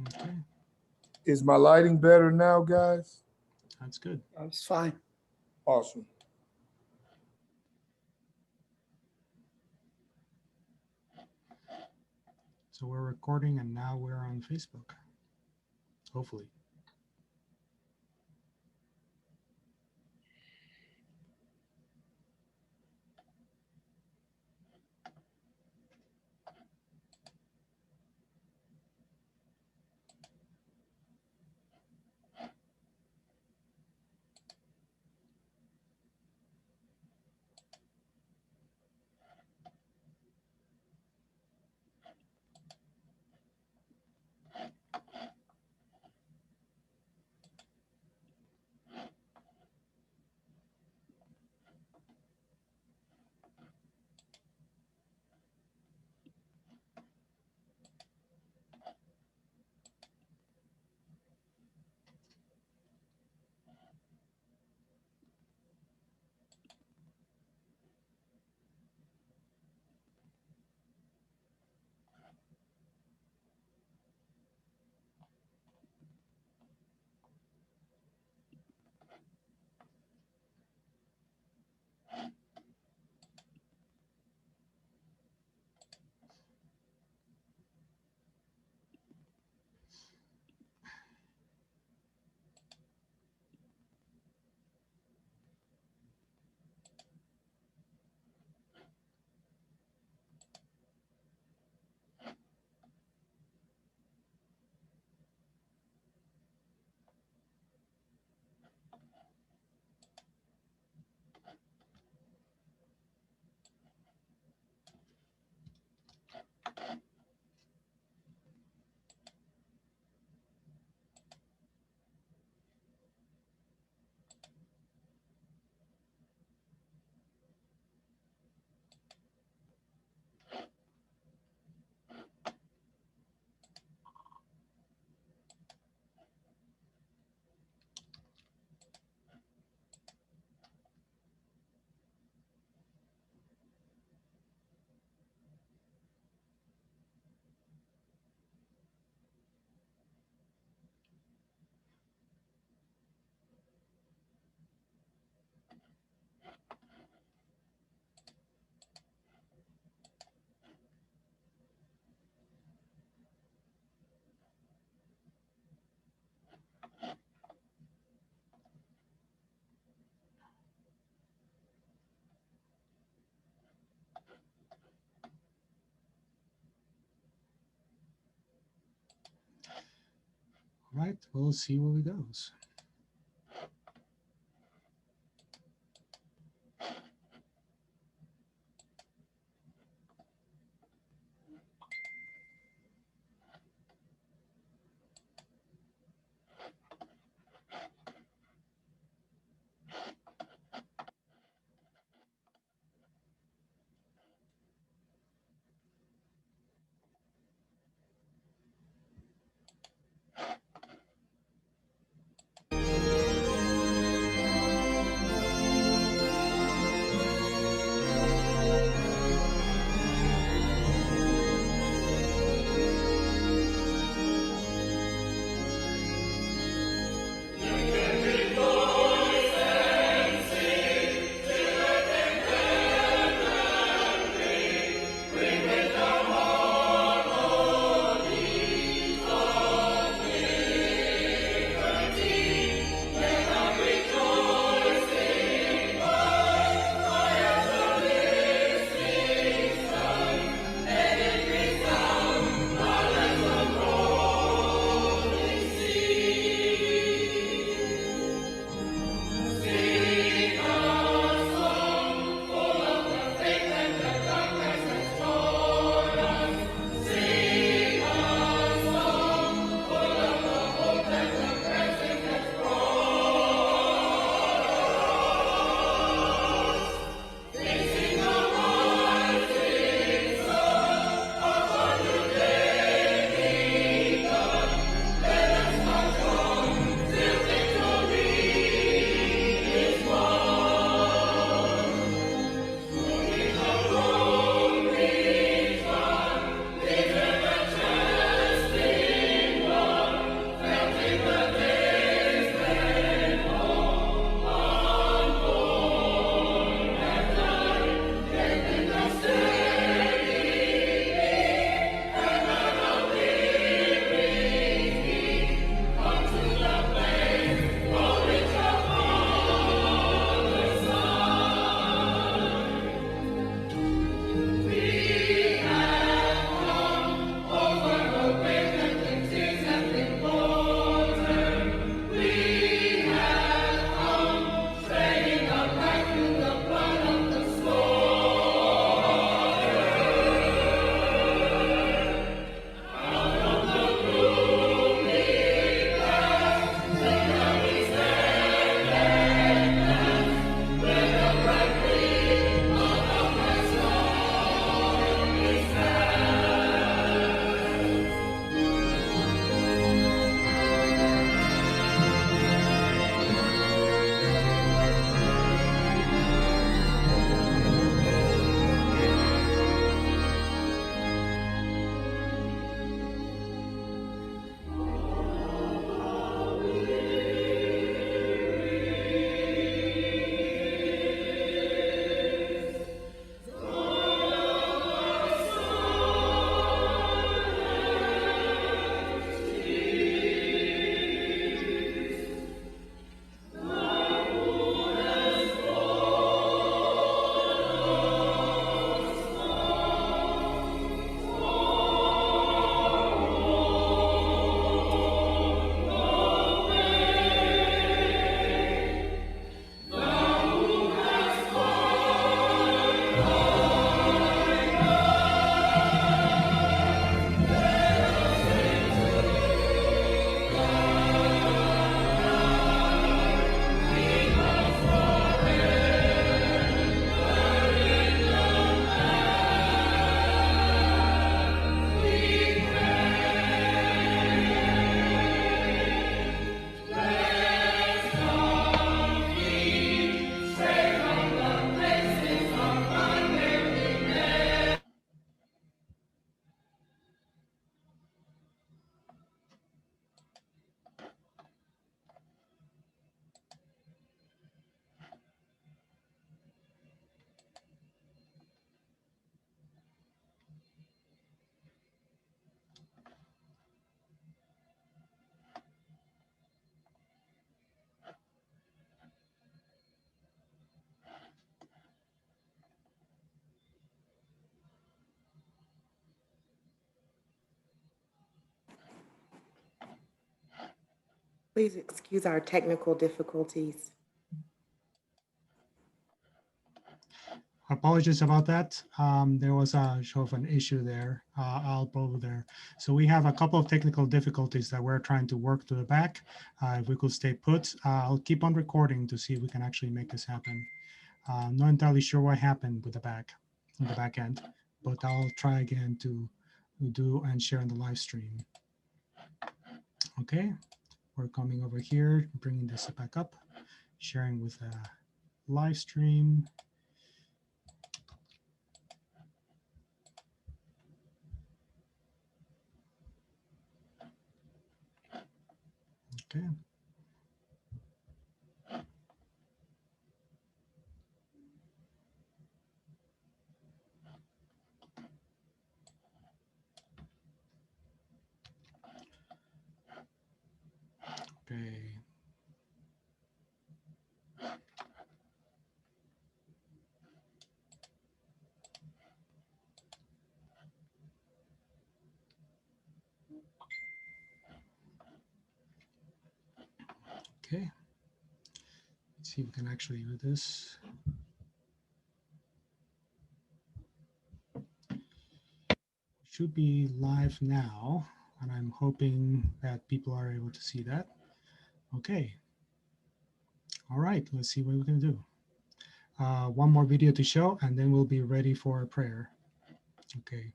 Okay, Is my lighting better now, guys? that's good. That's fine. Awesome. So we're recording and now we're on Facebook. Hopefully. All right, we'll see where it goes. Please excuse our technical difficulties. Apologies about that. There was a show of an issue there, out over there. So we have a couple of technical difficulties that we're trying to work to the back. If we could stay put, I'll keep on recording to see if we can actually make this happen. Not entirely sure what happened with the back end, but I'll try again to do and share in the live stream. Okay, we're coming over here, bringing this back up, sharing with a live stream. Okay. Okay. Okay. Let's see if we can actually do this. Should be live now, and I'm hoping that people are able to see that. Okay. All right, let's see what we can do. One more video to show, and then we'll be ready for a prayer. Okay.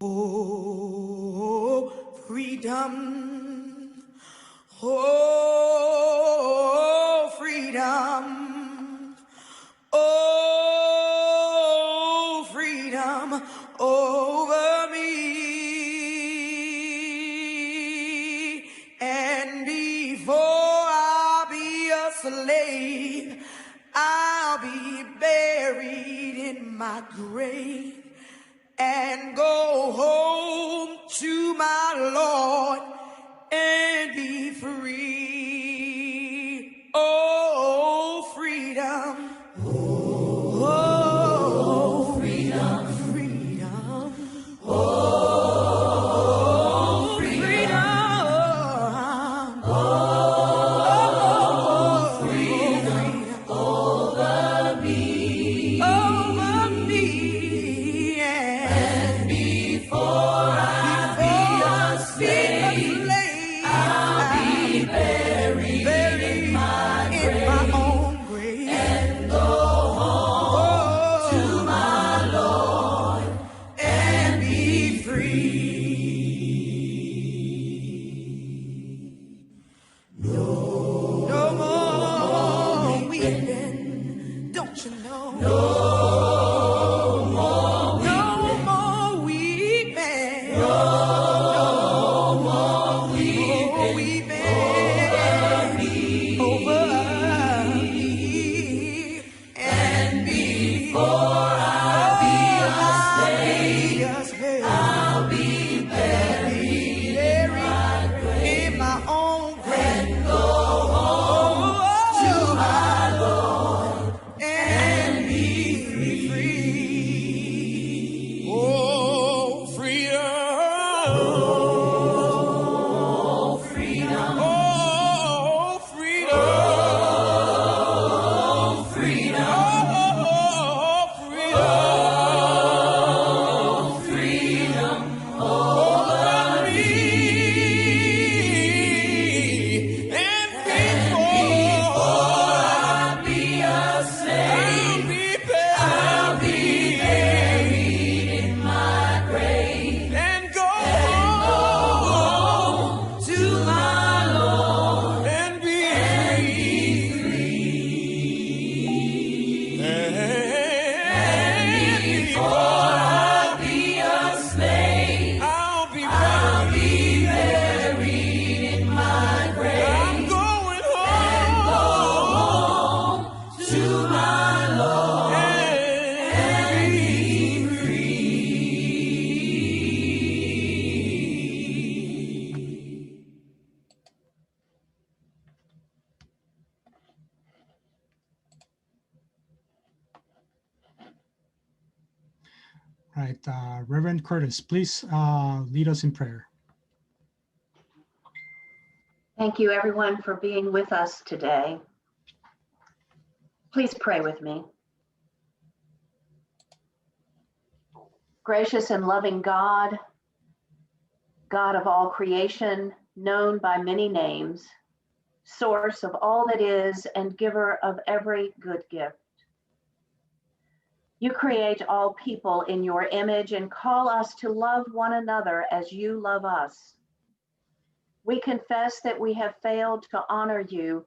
Oh, freedom. Oh, freedom. Oh, freedom over me. And before I be a slave, I'll be buried in my grave and go home to my Lord and be free. Oh, freedom. Oh, freedom. Freedom. Oh, freedom. Oh, freedom over me. Over me. And before I be a slave, I'll be buried in my own grave and go home to my Lord and be free. No more weeping, don't you know? No more weeping. No more weeping over me. And before I be a slave, I'll be buried in my own grave and go home to my Lord and be free. Oh, freedom. Oh, freedom. Oh, freedom. Oh, freedom. Oh, freedom. Oh, freedom over me. And before I be a slave, I'll be buried in my grave and go home to my Lord and be free. And before I be a slave, I'll be buried in my grave. I'm going home to my Lord and be free. Right, Reverend Curtis, please lead us in prayer. Thank you, everyone, for being with us today. Please pray with me. Gracious and loving God, God of all creation, known by many names, source of all that is and giver of every good gift. You create all people in your image and call us to love one another as you love us. We confess that we have failed to honor you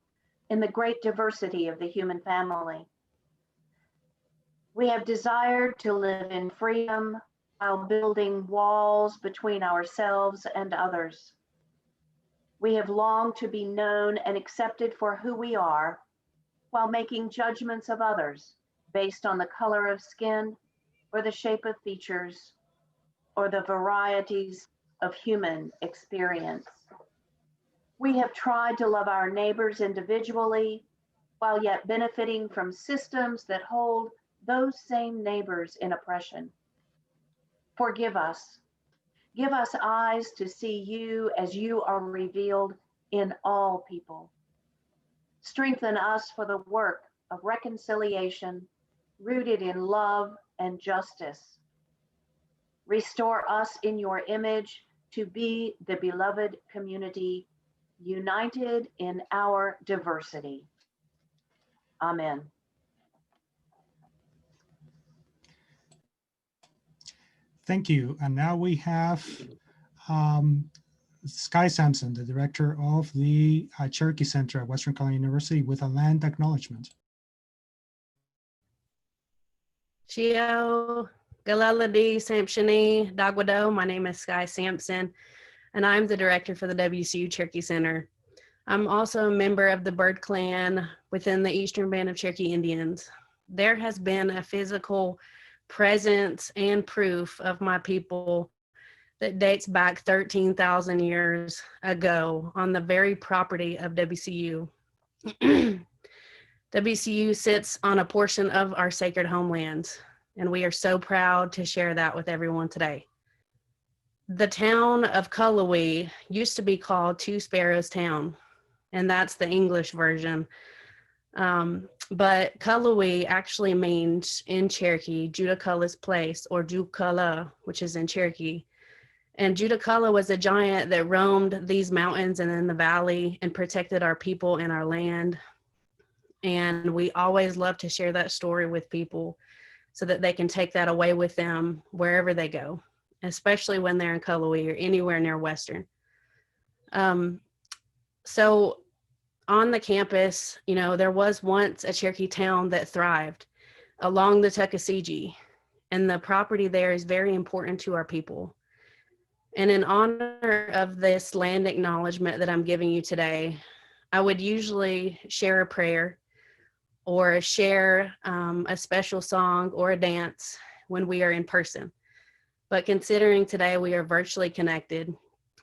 in the great diversity of the human family. We have desired to live in freedom while building walls between ourselves and others. We have longed to be known and accepted for who we are while making judgments of others based on the color of skin or the shape of features or the varieties of human experience. We have tried to love our neighbors individually while yet benefiting from systems that hold those same neighbors in oppression. Forgive us. Give us eyes to see you as you are revealed in all people. Strengthen us for the work of reconciliation rooted in love and justice. Restore us in your image to be the beloved community, united in our diversity. Amen. Thank you. And now we have Sky Sampson, the director of the Cherokee Center at Western Carolina University, with a land acknowledgement. Chio, Galaladi, Sampshani, Dagwado. My name is Sky Sampson, and I'm the director for the WCU Cherokee Center. I'm also a member of the Bird Clan within the Eastern Band of Cherokee Indians. There has been a physical presence and proof of my people that dates back 13,000 years ago on the very property of WCU. WCU sits on a portion of our sacred homelands, and we are so proud to share that with everyone today. The town of Cullowhee used to be called Two Sparrows Town, and that's the English version. But Cullowhee actually means in Cherokee, Judaculla's place, or Jukulla, which is in Cherokee. And Judaculla was a giant that roamed these mountains and in the valley and protected our people and our land. And we always love to share that story with people so that they can take that away with them wherever they go, especially when they're in Cullowhee or anywhere near Western. So on the campus, you know, there was once a Cherokee town that thrived along the Tuckasegee, and the property there is very important to our people. And in honor of this land acknowledgement that I'm giving you today, I would usually share a prayer or share a special song or a dance when we are in person. But considering today we are virtually connected,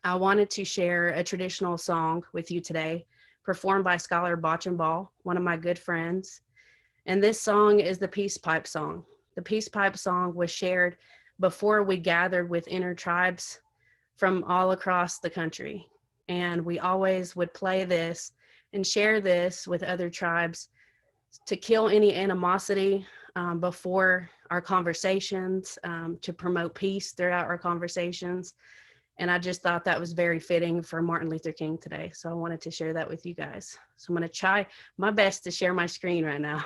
I wanted to share a traditional song with you today, performed by Scholar Botch and Ball, one of my good friends. And this song is the Peace Pipe song. The Peace Pipe song was shared before we gathered with inner tribes from all across the country. And we always would play this and share this with other tribes to kill any animosity before our conversations, to promote peace throughout our conversations. And I just thought that was very fitting for Martin Luther King today. So I wanted to share that with you guys. So I'm going to try my best to share my screen right now.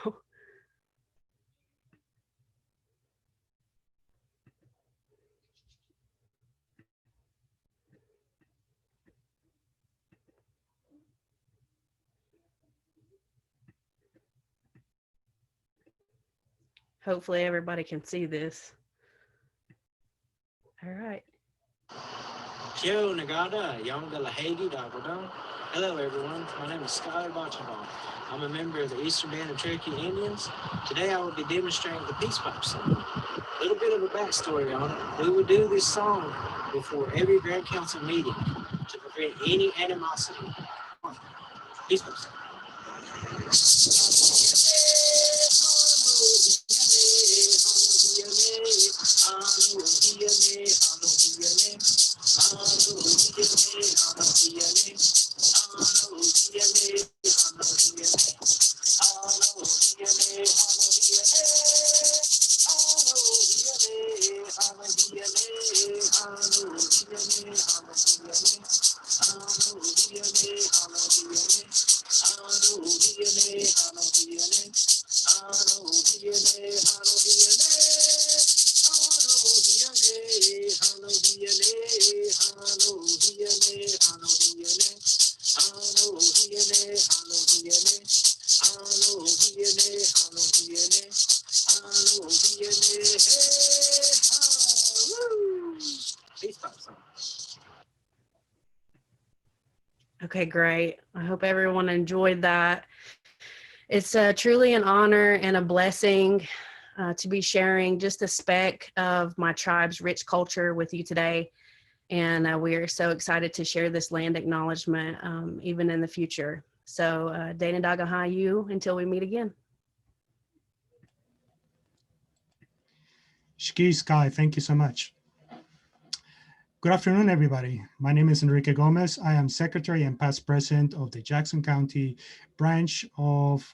Hopefully everybody can see this. All right. Hello everyone, my name is Scholar Botch and Ball. I'm a member of the Eastern Band of Cherokee Indians. Today I will be demonstrating the Peace Pipe song. A little bit of a backstory on it. We would do this song before every Grand Council meeting to prevent any animosity. Peace Pipe song. Peace pipe song. Okay, great. I hope everyone enjoyed that. It's truly an honor and a blessing to be sharing just a speck of my tribe's rich culture with you today. And we are so excited to share this land acknowledgement even in the future. So Dana Dagaha you until we meet again. Shki Sky, thank you so much. Good afternoon, everybody. My name is Enrique Gómez. I am Secretary and past President of the Jackson County branch of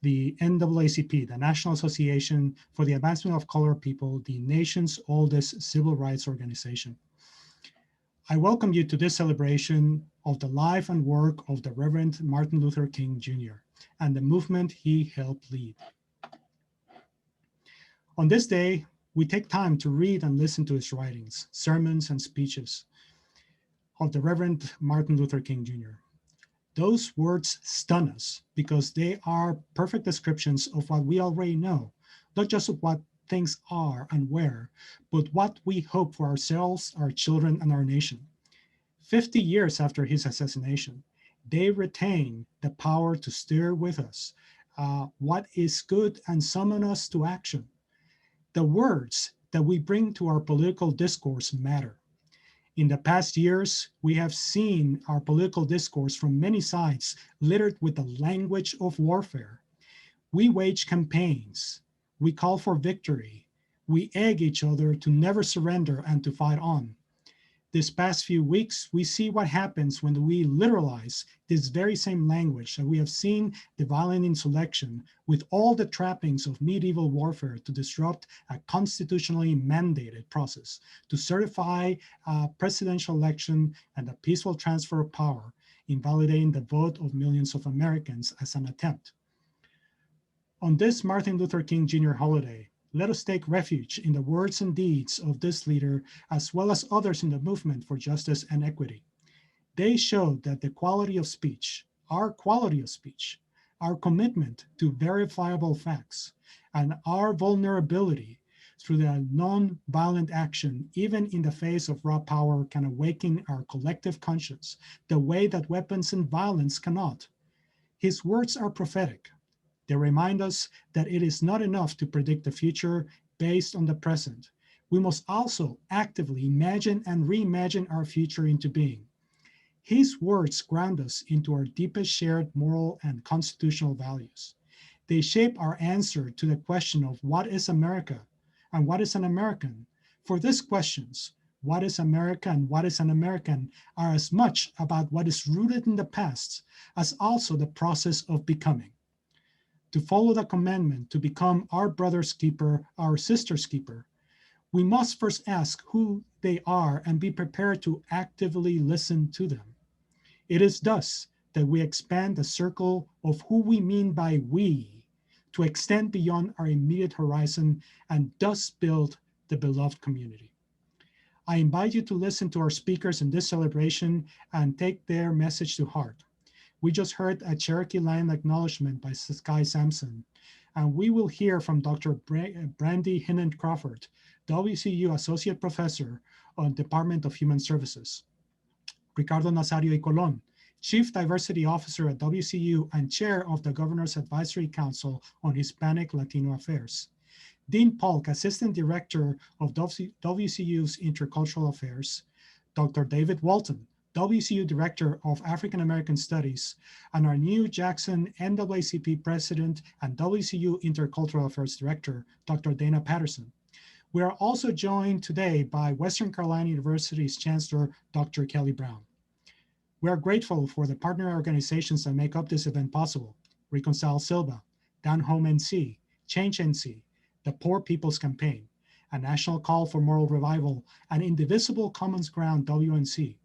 the NAACP, the National Association for the Advancement of Colored People, the nation's oldest civil rights organization. I welcome you to this celebration of the life and work of the Reverend Martin Luther King Jr. and the movement he helped lead. On this day, we take time to read and listen to his writings, sermons, and speeches of the Reverend Martin Luther King Jr. Those words stun us because they are perfect descriptions of what we already know, not just of what things are and where, but what we hope for ourselves, our children, and our nation. 50 years after his assassination, they retain the power to steer with us what is good and summon us to action. The words that we bring to our political discourse matter. In the past years, we have seen our political discourse from many sides littered with the language of warfare. We wage campaigns. We call for victory. We egg each other to never surrender and to fight on. This past few weeks, we see what happens when we literalize this very same language that we have seen the violent insurrection with all the trappings of medieval warfare to disrupt a constitutionally mandated process to certify a presidential election and a peaceful transfer of power, invalidating the vote of millions of Americans as an attempt. On this Martin Luther King Jr. holiday, let us take refuge in the words and deeds of this leader, as well as others in the movement for justice and equity. They showed that the quality of speech, our commitment to verifiable facts, and our vulnerability through the non-violent action, even in the face of raw power, can awaken our collective conscience the way that weapons and violence cannot. His words are prophetic. They remind us that it is not enough to predict the future based on the present. We must also actively imagine and reimagine our future into being. His words ground us into our deepest shared moral and constitutional values. They shape our answer to the question of what is America and what is an American. For these questions, what is America and what is an American, are as much about what is rooted in the past as also the process of becoming. To follow the commandment to become our brother's keeper, our sister's keeper, we must first ask who they are and be prepared to actively listen to them. It is thus that we expand the circle of who we mean by we to extend beyond our immediate horizon and thus build the beloved community. I invite you to listen to our speakers in this celebration and take their message to heart. We just heard a Cherokee land acknowledgement by Sky Sampson, and we will hear from Dr. Brandi Hinnant-Crawford, WCU Associate Professor on Department of Human Services. Ricardo Nazario y Colón, Chief Diversity Officer at WCU and Chair of the Governor's Advisory Council on Hispanic Latino Affairs. Dean Paulk, Assistant Director of WCU's Intercultural Affairs. Dr. David Walton, WCU Director of African American Studies, and our new Jackson NAACP President and WCU Intercultural Affairs Director, Dr. Dana Patterson. We are also joined today by Western Carolina University's Chancellor, Dr. Kelli Brown. We are grateful for the partner organizations that make up this event possible: Reconcile Sylva, Down Home NC, Change NC, the Poor People's Campaign, a National Call for Moral Revival, and Indivisible Commons Ground WNC.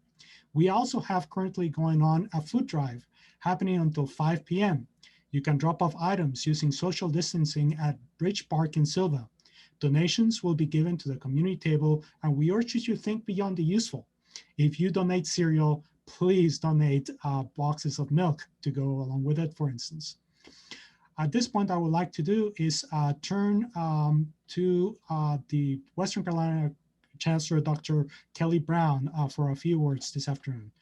We also have currently going on a food drive happening until 5 p.m. You can drop off items using social distancing at Bridge Park in Sylva. Donations will be given to the community table, and we urge you to think beyond the useful. If you donate cereal, please donate boxes of milk to go along with it, for instance. At this point, I would like to do is turn to the Western Carolina Chancellor, Dr. Kelli Brown, for a few words this afternoon.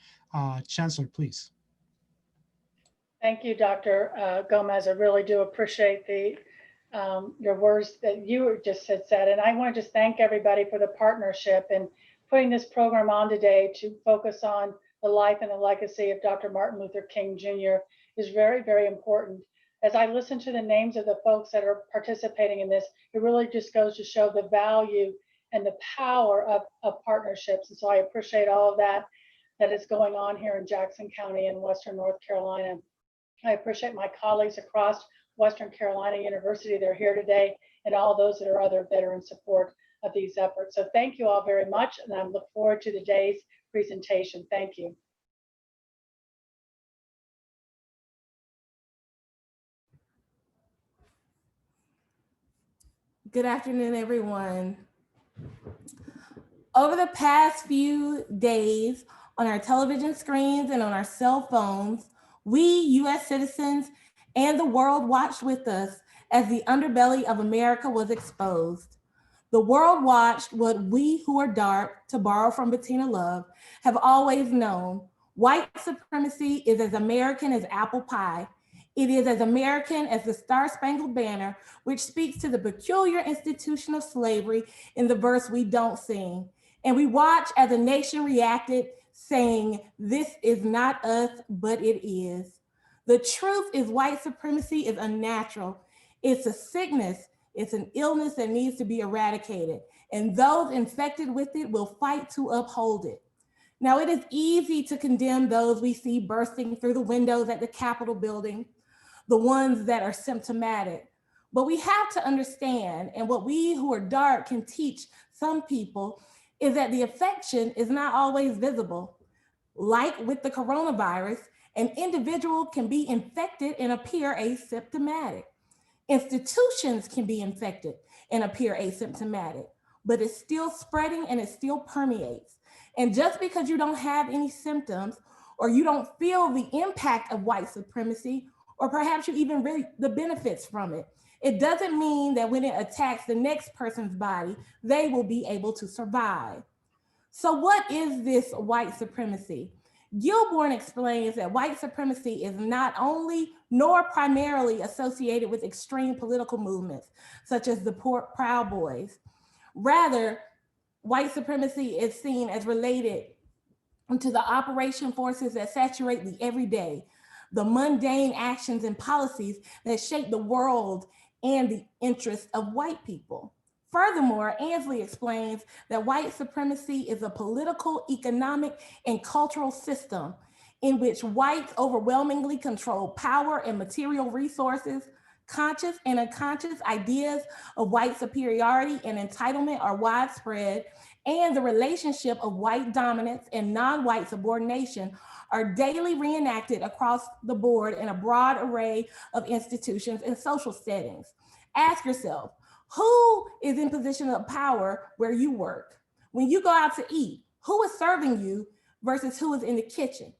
Chancellor, please. Thank you, Dr. Gomez. I really do appreciate your words that you just had said. And I want to just thank everybody for the partnership and putting this program on today to focus on the life and the legacy of Dr. Martin Luther King Jr. is very, very important. As I listen to the names of the folks that are participating in this, it really just goes to show the value and the power of partnerships. And so I appreciate all of that is going on here in Jackson County in Western North Carolina. I appreciate my colleagues across Western Carolina University that are here today and all those that are other that are in support of these efforts. So thank you all very much, and I look forward to today's presentation. Thank you. Good afternoon, everyone. Over the past few days, on our television screens and on our cell phones, we US citizens and the world watched with us as the underbelly of America was exposed. The world watched what we who are dark, to borrow from Bettina Love, have always known. White supremacy is as American as apple pie. It is as American as the Star-Spangled Banner, which speaks to the peculiar institution of slavery in the verse we don't sing. And we watch as a nation reacted, saying, "This is not us, but it is." The truth is white supremacy is unnatural. It's a sickness. It's an illness that needs to be eradicated. And those infected with it will fight to uphold it. Now, it is easy to condemn those we see bursting through the windows at the Capitol building, the ones that are symptomatic. But we have to understand, and what we who are dark can teach some people, is that the infection is not always visible. Like with the coronavirus, an individual can be infected and appear asymptomatic. Institutions can be infected and appear asymptomatic, but it's still spreading and it still permeates. And just because you don't have any symptoms, or you don't feel the impact of white supremacy, or perhaps you even really the benefits from it, it doesn't mean that when it attacks the next person's body, they will be able to survive. So what is this white supremacy? Gilborn explains that white supremacy is not only nor primarily associated with extreme political movements, such as the Proud Boys. Rather, white supremacy is seen as related to the operation forces that saturate the everyday, the mundane actions and policies that shape the world and the interests of white people. Furthermore, Ansley explains that white supremacy is a political, economic, and cultural system in which whites overwhelmingly control power and material resources. Conscious and unconscious ideas of white superiority and entitlement are widespread, and the relationship of white dominance and non-white subordination are daily reenacted across the board in a broad array of institutions and social settings. Ask yourself, who is in position of power where you work? When you go out to eat, who is serving you versus who is in the kitchen?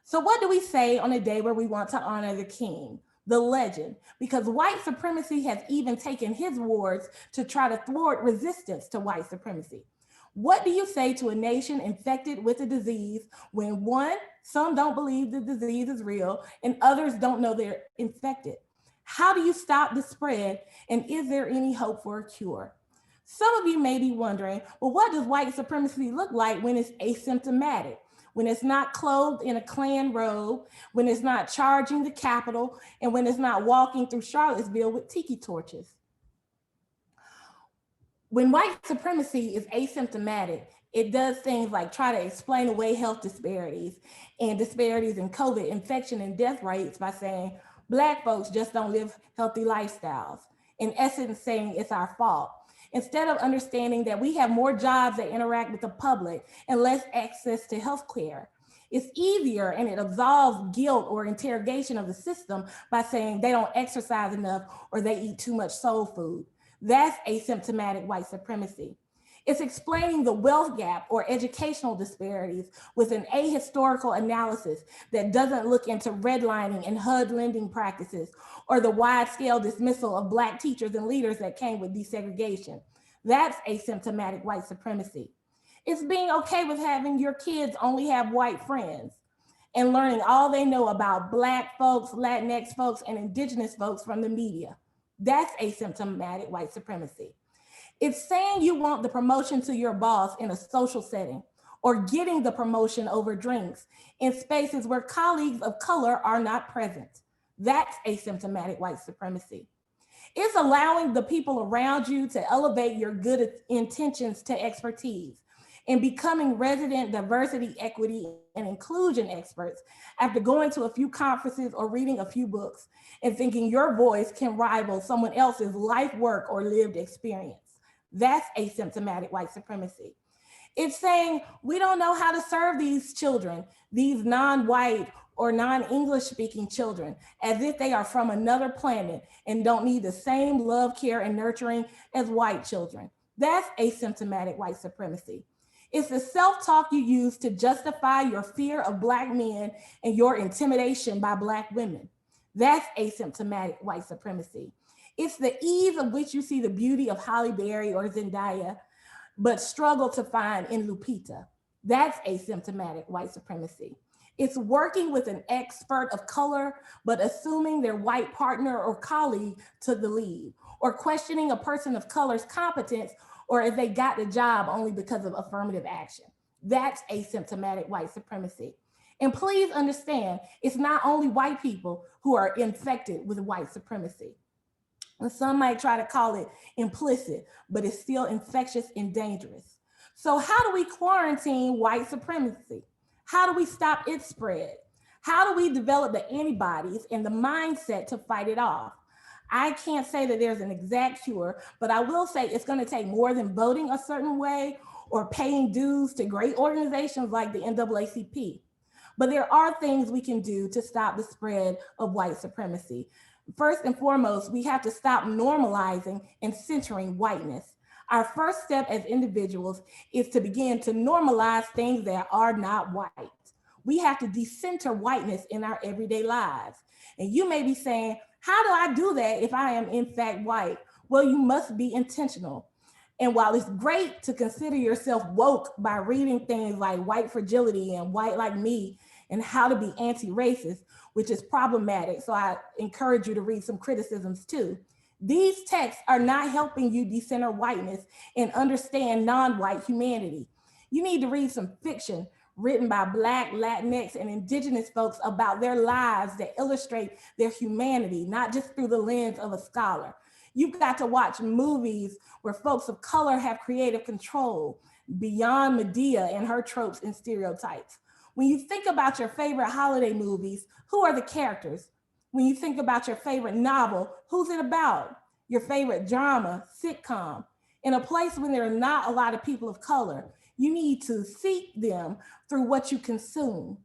So what do we say on a day where we want to honor the king, the legend? Because white supremacy has even taken his words to try to thwart resistance to white supremacy. What do you say to a nation infected with a disease when one, some don't believe the disease is real and others don't know they're infected? How do you stop the spread? And is there any hope for a cure? Some of you may be wondering, well, what does white supremacy look like when it's asymptomatic? When it's not clothed in a Klan robe, when it's not charging the Capitol, and when it's not walking through Charlottesville with tiki torches? When white supremacy is asymptomatic, it does things like try to explain away health disparities and disparities in COVID infection and death rates by saying, Black folks just don't live healthy lifestyles. In essence, saying it's our fault. Instead of understanding that we have more jobs that interact with the public and less access to healthcare. It's easier and it absolves guilt or interrogation of the system by saying they don't exercise enough or they eat too much soul food. That's asymptomatic white supremacy. It's explaining the wealth gap or educational disparities with an ahistorical analysis that doesn't look into redlining and HUD lending practices or the wide-scale dismissal of Black teachers and leaders that came with desegregation. That's asymptomatic white supremacy. It's being okay with having your kids only have white friends and learning all they know about Black folks, Latinx folks, and Indigenous folks from the media. That's asymptomatic white supremacy. It's saying you want the promotion to your boss in a social setting or getting the promotion over drinks in spaces where colleagues of color are not present. That's asymptomatic white supremacy. It's allowing the people around you to elevate your good intentions to expertise and becoming resident diversity, equity, and inclusion experts after going to a few conferences or reading a few books and thinking your voice can rival someone else's life work or lived experience. That's asymptomatic white supremacy. It's saying we don't know how to serve these children, these non-white or non-English speaking children, as if they are from another planet and don't need the same love, care, and nurturing as white children. That's asymptomatic white supremacy. It's the self-talk you use to justify your fear of Black men and your intimidation by Black women. That's asymptomatic white supremacy. It's the ease of which you see the beauty of Halle Berry or Zendaya, but struggle to find in Lupita. That's asymptomatic white supremacy. It's working with an expert of color, but assuming their white partner or colleague took the lead, or questioning a person of color's competence or if they got the job only because of affirmative action. That's asymptomatic white supremacy. And please understand, it's not only white people who are infected with white supremacy. And some might try to call it implicit, but it's still infectious and dangerous. So how do we quarantine white supremacy? How do we stop its spread? How do we develop the antibodies and the mindset to fight it off? I can't say that there's an exact cure, but I will say it's going to take more than voting a certain way or paying dues to great organizations like the NAACP. But there are things we can do to stop the spread of white supremacy. First and foremost, we have to stop normalizing and centering whiteness. Our first step as individuals is to begin to normalize things that are not white. We have to decenter whiteness in our everyday lives. And you may be saying, how do I do that if I am in fact white? Well, you must be intentional. And while it's great to consider yourself woke by reading things like White Fragility and White Like Me and How to Be Anti-Racist, which is problematic, so I encourage you to read some criticisms too. These texts are not helping you decenter whiteness and understand non-white humanity. You need to read some fiction written by Black, Latinx, and Indigenous folks about their lives that illustrate their humanity, not just through the lens of a scholar. You've got to watch movies where folks of color have creative control beyond Medea and her tropes and stereotypes. When you think about your favorite holiday movies, who are the characters? When you think about your favorite novel, who's it about? Your favorite drama, sitcom. In a place when there are not a lot of people of color, you need to seek them through what you consume.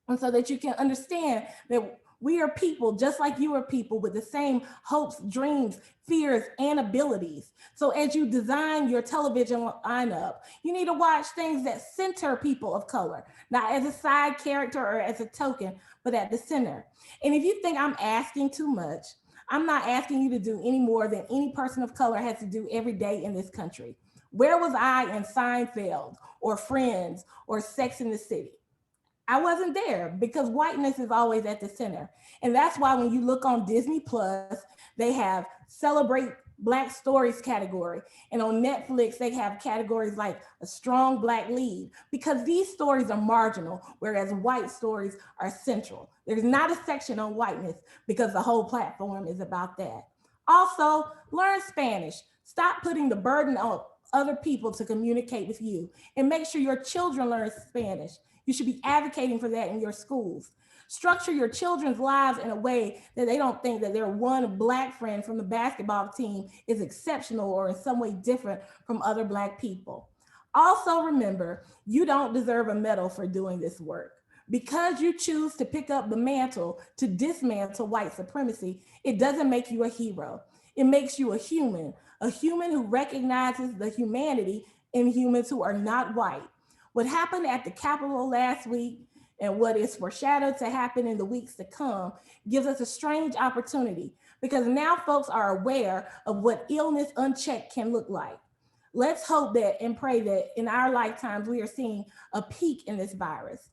And so that you can understand that we are people just like you are people with the same hopes, dreams, fears, and abilities. So as you design your television lineup, you need to watch things that center people of color, not as a side character or as a token, but at the center. And if you think I'm asking too much, I'm not asking you to do any more than any person of color has to do every day in this country. Where was I in Seinfeld or Friends or Sex in the City? I wasn't there because whiteness is always at the center. And that's why when you look on Disney Plus, they have Celebrate Black Stories category. And on Netflix, they have categories like a strong Black lead, because these stories are marginal, whereas white stories are central. There's not a section on whiteness because the whole platform is about that. Also, learn Spanish. Stop putting the burden on other people to communicate with you, and make sure your children learn Spanish. You should be advocating for that in your schools. Structure your children's lives in a way that they don't think that their one Black friend from the basketball team is exceptional or in some way different from other Black people. Also remember, you don't deserve a medal for doing this work. Because you choose to pick up the mantle to dismantle white supremacy, it doesn't make you a hero. It makes you a human who recognizes the humanity in humans who are not white. What happened at the Capitol last week and what is foreshadowed to happen in the weeks to come gives us a strange opportunity, because now folks are aware of what illness unchecked can look like. Let's hope that and pray that in our lifetimes we are seeing a peak in this virus.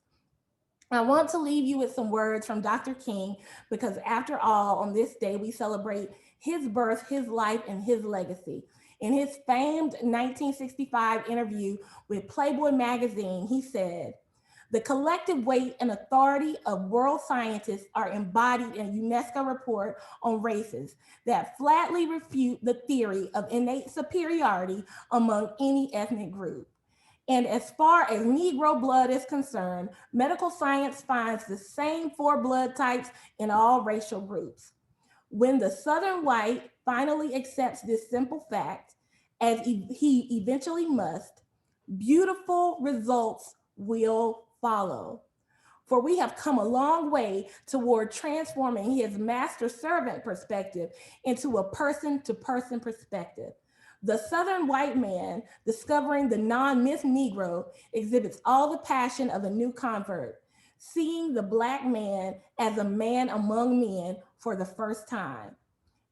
I want to leave you with some words from Dr. King, because after all, on this day, we celebrate his birth, his life, and his legacy. In his famed 1965 interview with Playboy magazine, he said, "The collective weight and authority of world scientists are embodied in a UNESCO report on races that flatly refute the theory of innate superiority among any ethnic group. And as far as Negro blood is concerned, medical science finds the same 4 blood types in all racial groups. When the Southern white finally accepts this simple fact, as he eventually must, beautiful results will follow. For we have come a long way toward transforming his master-servant perspective into a person-to-person perspective. The Southern white man, discovering the non-myth Negro, exhibits all the passion of a new convert, seeing the Black man as a man among men for the first time.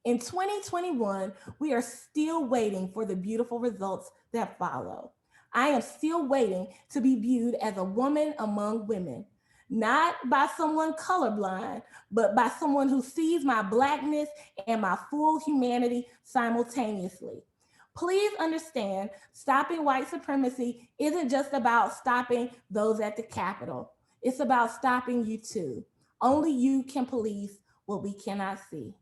In 2021, we are still waiting for the beautiful results that follow. I am still waiting to be viewed as a woman among women, not by someone colorblind, but by someone who sees my Blackness and my full humanity simultaneously. Please understand, stopping white supremacy isn't just about stopping those at the Capitol. It's about stopping you too. Only you can police what we cannot see."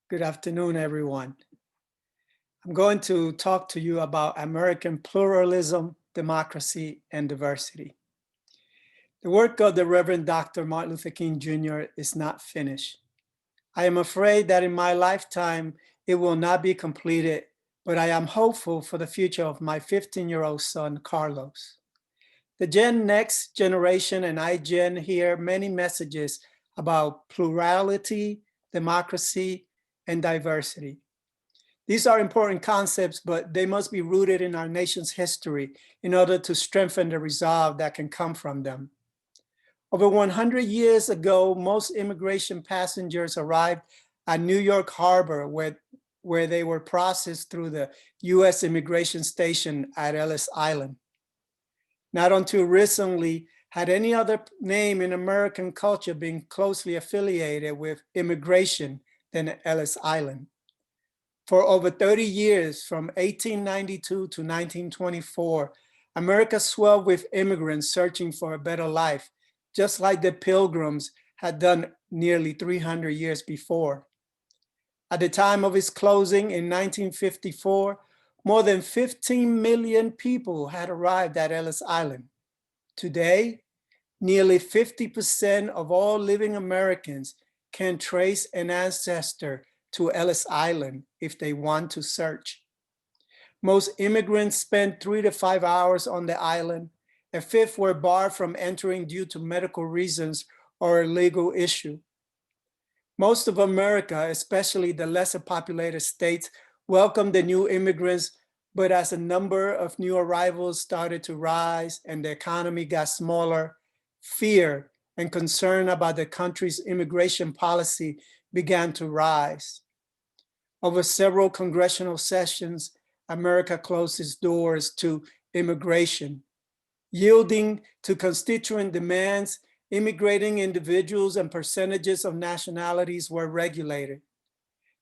Good afternoon, everyone. I'm going to talk to you about American pluralism, democracy, and diversity. The work of the Reverend Dr. Martin Luther King Jr. is not finished. I am afraid that in my lifetime, it will not be completed, but I am hopeful for the future of my 15-year-old son, Carlos. The Gen Next generation and iGen hear many messages about plurality, democracy, and diversity. These are important concepts, but they must be rooted in our nation's history in order to strengthen the resolve that can come from them. Over 100 years ago, most immigration passengers arrived at New York Harbor, where they were processed through the US immigration station at Ellis Island. Not until recently had any other name in American culture been closely affiliated with immigration than Ellis Island. For over 30 years, from 1892 to 1924, America swelled with immigrants searching for a better life, just like the Pilgrims had done nearly 300 years before. At the time of its closing in 1954, more than 15 million people had arrived at Ellis Island. Today, nearly 50% of all living Americans can trace an ancestor to Ellis Island if they want to search. Most immigrants spend 3 to 5 hours on the island. A fifth were barred from entering due to medical reasons or a legal issue. Most of America, especially the lesser populated states, welcomed the new immigrants, but as a number of new arrivals started to rise and the economy got smaller, fear and concern about the country's immigration policy began to rise. Over several congressional sessions, America closed its doors to immigration. Yielding to constituent demands, immigrating individuals and percentages of nationalities were regulated.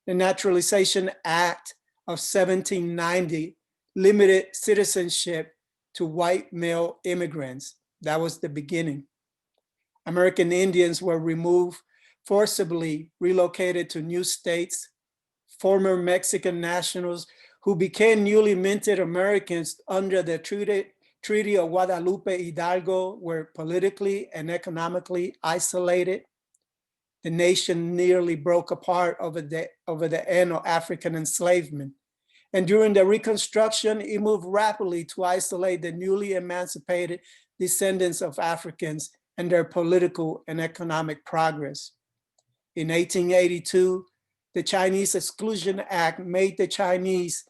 The Naturalization Act of 1790 limited citizenship to white male immigrants. That was the beginning. American Indians were removed, forcibly relocated to new states. Former Mexican nationals who became newly minted Americans under the Treaty of Guadalupe Hidalgo were politically and economically isolated. The nation nearly broke apart over the end of African enslavement. And during the Reconstruction, it moved rapidly to isolate the newly emancipated descendants of Africans and their political and economic progress. In 1882, the Chinese Exclusion Act made the Chinese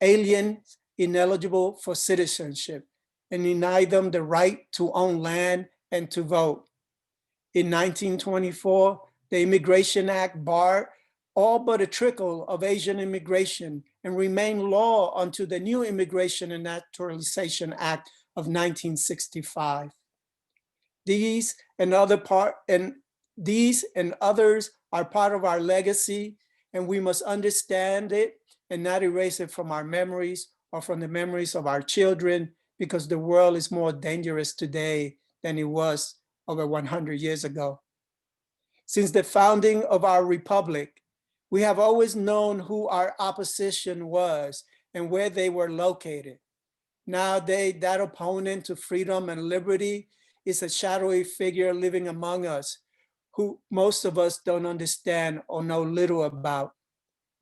aliens ineligible for citizenship and denied them the right to own land and to vote. In 1924, the Immigration Act barred all but a trickle of Asian immigration and remained law until the new Immigration and Naturalization Act of 1965. These and others are part of our legacy, and we must understand it and not erase it from our memories or from the memories of our children, because the world is more dangerous today than it was over 100 years ago. Since the founding of our republic, we have always known who our opposition was and where they were located. Nowadays, that opponent to freedom and liberty is a shadowy figure living among us, who most of us don't understand or know little about.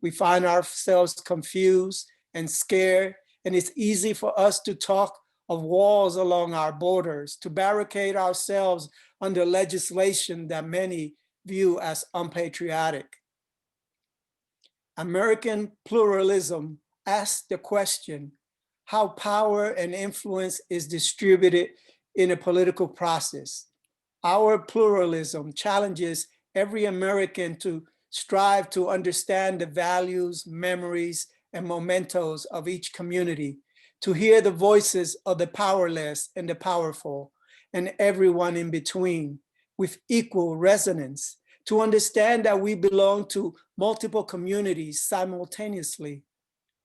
We find ourselves confused and scared, and it's easy for us to talk of walls along our borders, to barricade ourselves under legislation that many view as unpatriotic. American pluralism asks the question how power and influence is distributed in a political process. Our pluralism challenges every American to strive to understand the values, memories, and mementos of each community, to hear the voices of the powerless and the powerful, and everyone in between with equal resonance, to understand that we belong to multiple communities simultaneously.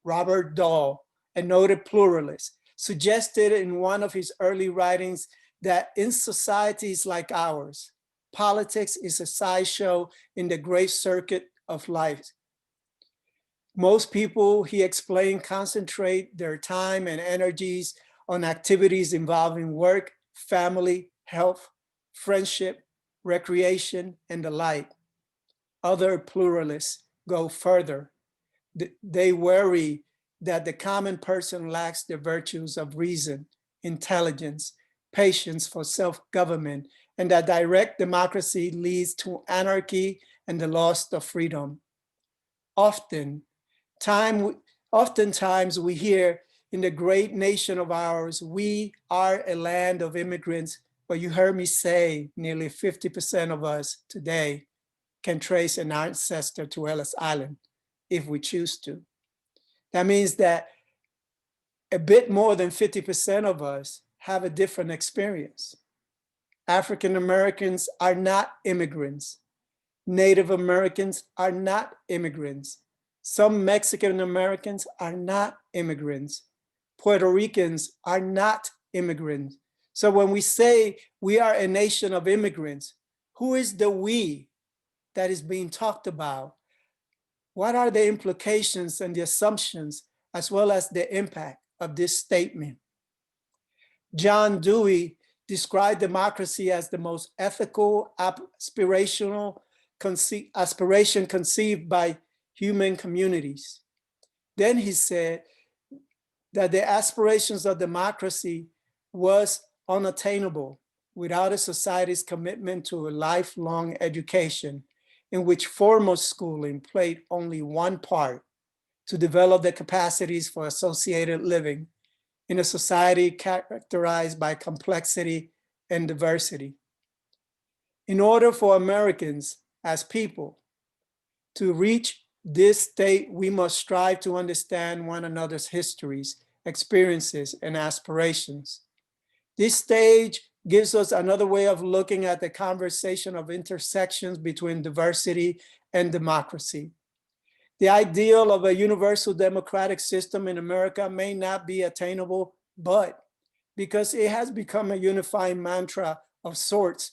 Robert Dahl, a noted pluralist, suggested in one of his early writings that in societies like ours, politics is a sideshow in the great circuit of life. Most people, he explained, concentrate their time and energies on activities involving work, family, health, friendship, recreation, and the like. Other pluralists go further. They worry that the common person lacks the virtues of reason, intelligence, patience for self-government, and that direct democracy leads to anarchy and the loss of freedom. Oftentimes we hear in the great nation of ours, we are a land of immigrants, but you heard me say nearly 50% of us today can trace an ancestor to Ellis Island if we choose to. That means that a bit more than 50% of us have a different experience. African Americans are not immigrants. Native Americans are not immigrants. Some Mexican Americans are not immigrants. Puerto Ricans are not immigrants. So when we say we are a nation of immigrants, who is the we that is being talked about? What are the implications and the assumptions, as well as the impact of this statement? John Dewey described democracy as the most ethical aspiration conceived by human communities. Then he said that the aspirations of democracy was unattainable without a society's commitment to a lifelong education, in which formal schooling played only one part: to develop the capacities for associated living in a society characterized by complexity and diversity. In order for Americans as people to reach this state, we must strive to understand one another's histories, experiences, and aspirations. This stage gives us another way of looking at the conversation of intersections between diversity and democracy. The ideal of a universal democratic system in America may not be attainable, but because it has become a unifying mantra of sorts,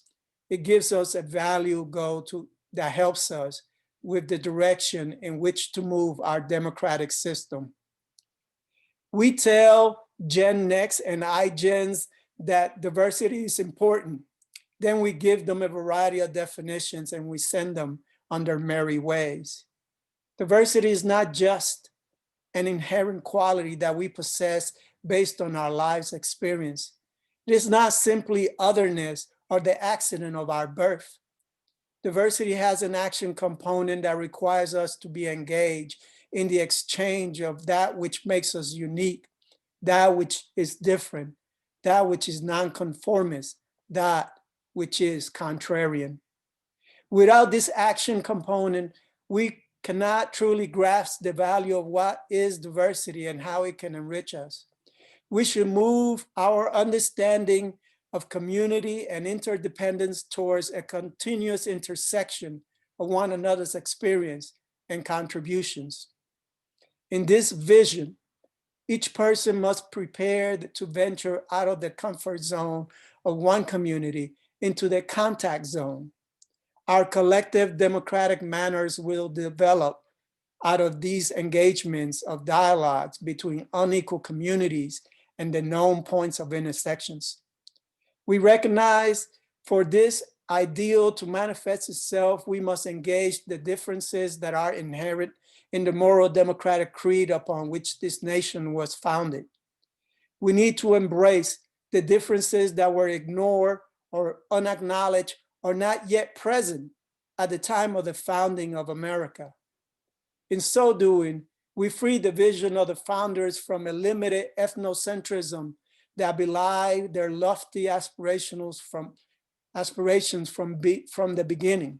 it gives us a value goal that helps us with the direction in which to move our democratic system. We tell Gen Next and iGens that diversity is important. Then we give them a variety of definitions and we send them on their merry ways. Diversity is not just an inherent quality that we possess based on our life's experience. It is not simply otherness or the accident of our birth. Diversity has an action component that requires us to be engaged in the exchange of that which makes us unique, that which is different, that which is nonconformist, that which is contrarian. Without this action component, we cannot truly grasp the value of what is diversity and how it can enrich us. We should move our understanding of community and interdependence towards a continuous intersection of one another's experience and contributions. In this vision, each person must prepare to venture out of the comfort zone of one community into the contact zone. Our collective democratic manners will develop out of these engagements of dialogues between unequal communities and the known points of intersections. We recognize for this ideal to manifest itself, we must engage the differences that are inherent in the moral democratic creed upon which this nation was founded. We need to embrace the differences that were ignored or unacknowledged or not yet present at the time of the founding of America. In so doing, we free the vision of the founders from a limited ethnocentrism that belie their lofty aspirations from the beginning.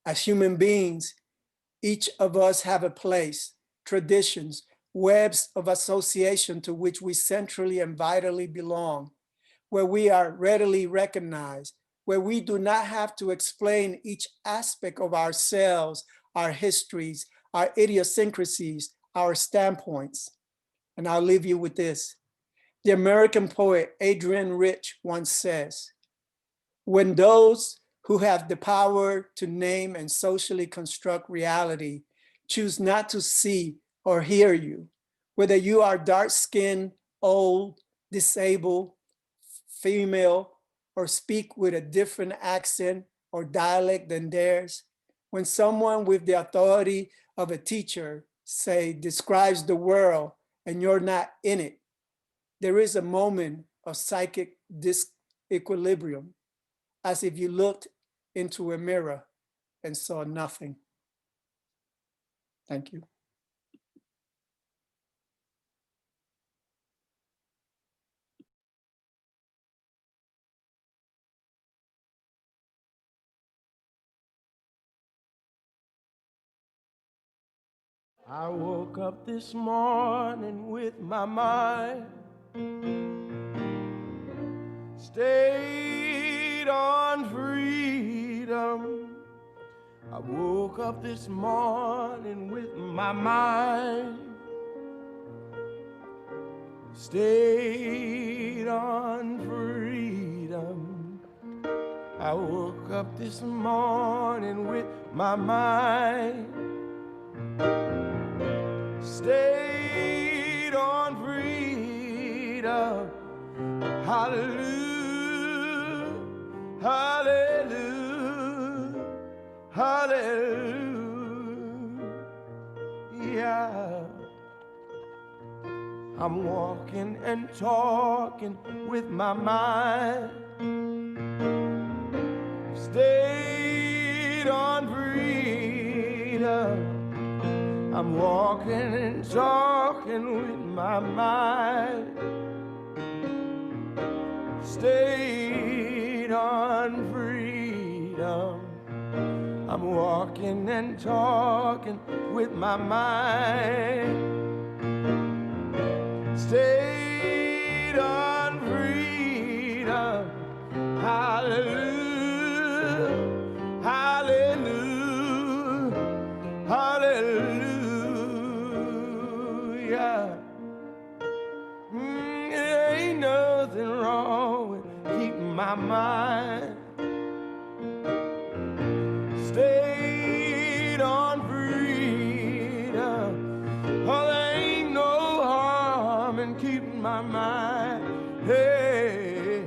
As human beings, each of us have a place, traditions, webs of association to which we centrally and vitally belong, where we are readily recognized, where we do not have to explain each aspect of ourselves, our histories, our idiosyncrasies, our standpoints. And I'll leave you with this. The American poet Adrienne Rich once says, when those who have the power to name and socially construct reality choose not to see or hear you, whether you are dark-skinned, old, disabled, female, or speak with a different accent or dialect than theirs, when someone with the authority of a teacher, say, describes the world and you're not in it, there is a moment of psychic disequilibrium, as if you looked into a mirror and saw nothing. Thank you. I woke up this morning with my mind stayed on freedom. I woke up this morning with my mind stayed on freedom. I woke up this morning with my mind stayed on freedom. Hallelujah, hallelujah, hallelujah. I'm walking and talking with my mind stayed on freedom. I'm walking and talking with my mind stayed on freedom. I'm walking and talking with my mind stayed on freedom. Hallelujah, hallelujah, hallelujah. There ain't nothing wrong with keeping my mind stayed on freedom. Oh, there ain't no harm in keeping my mind, hey,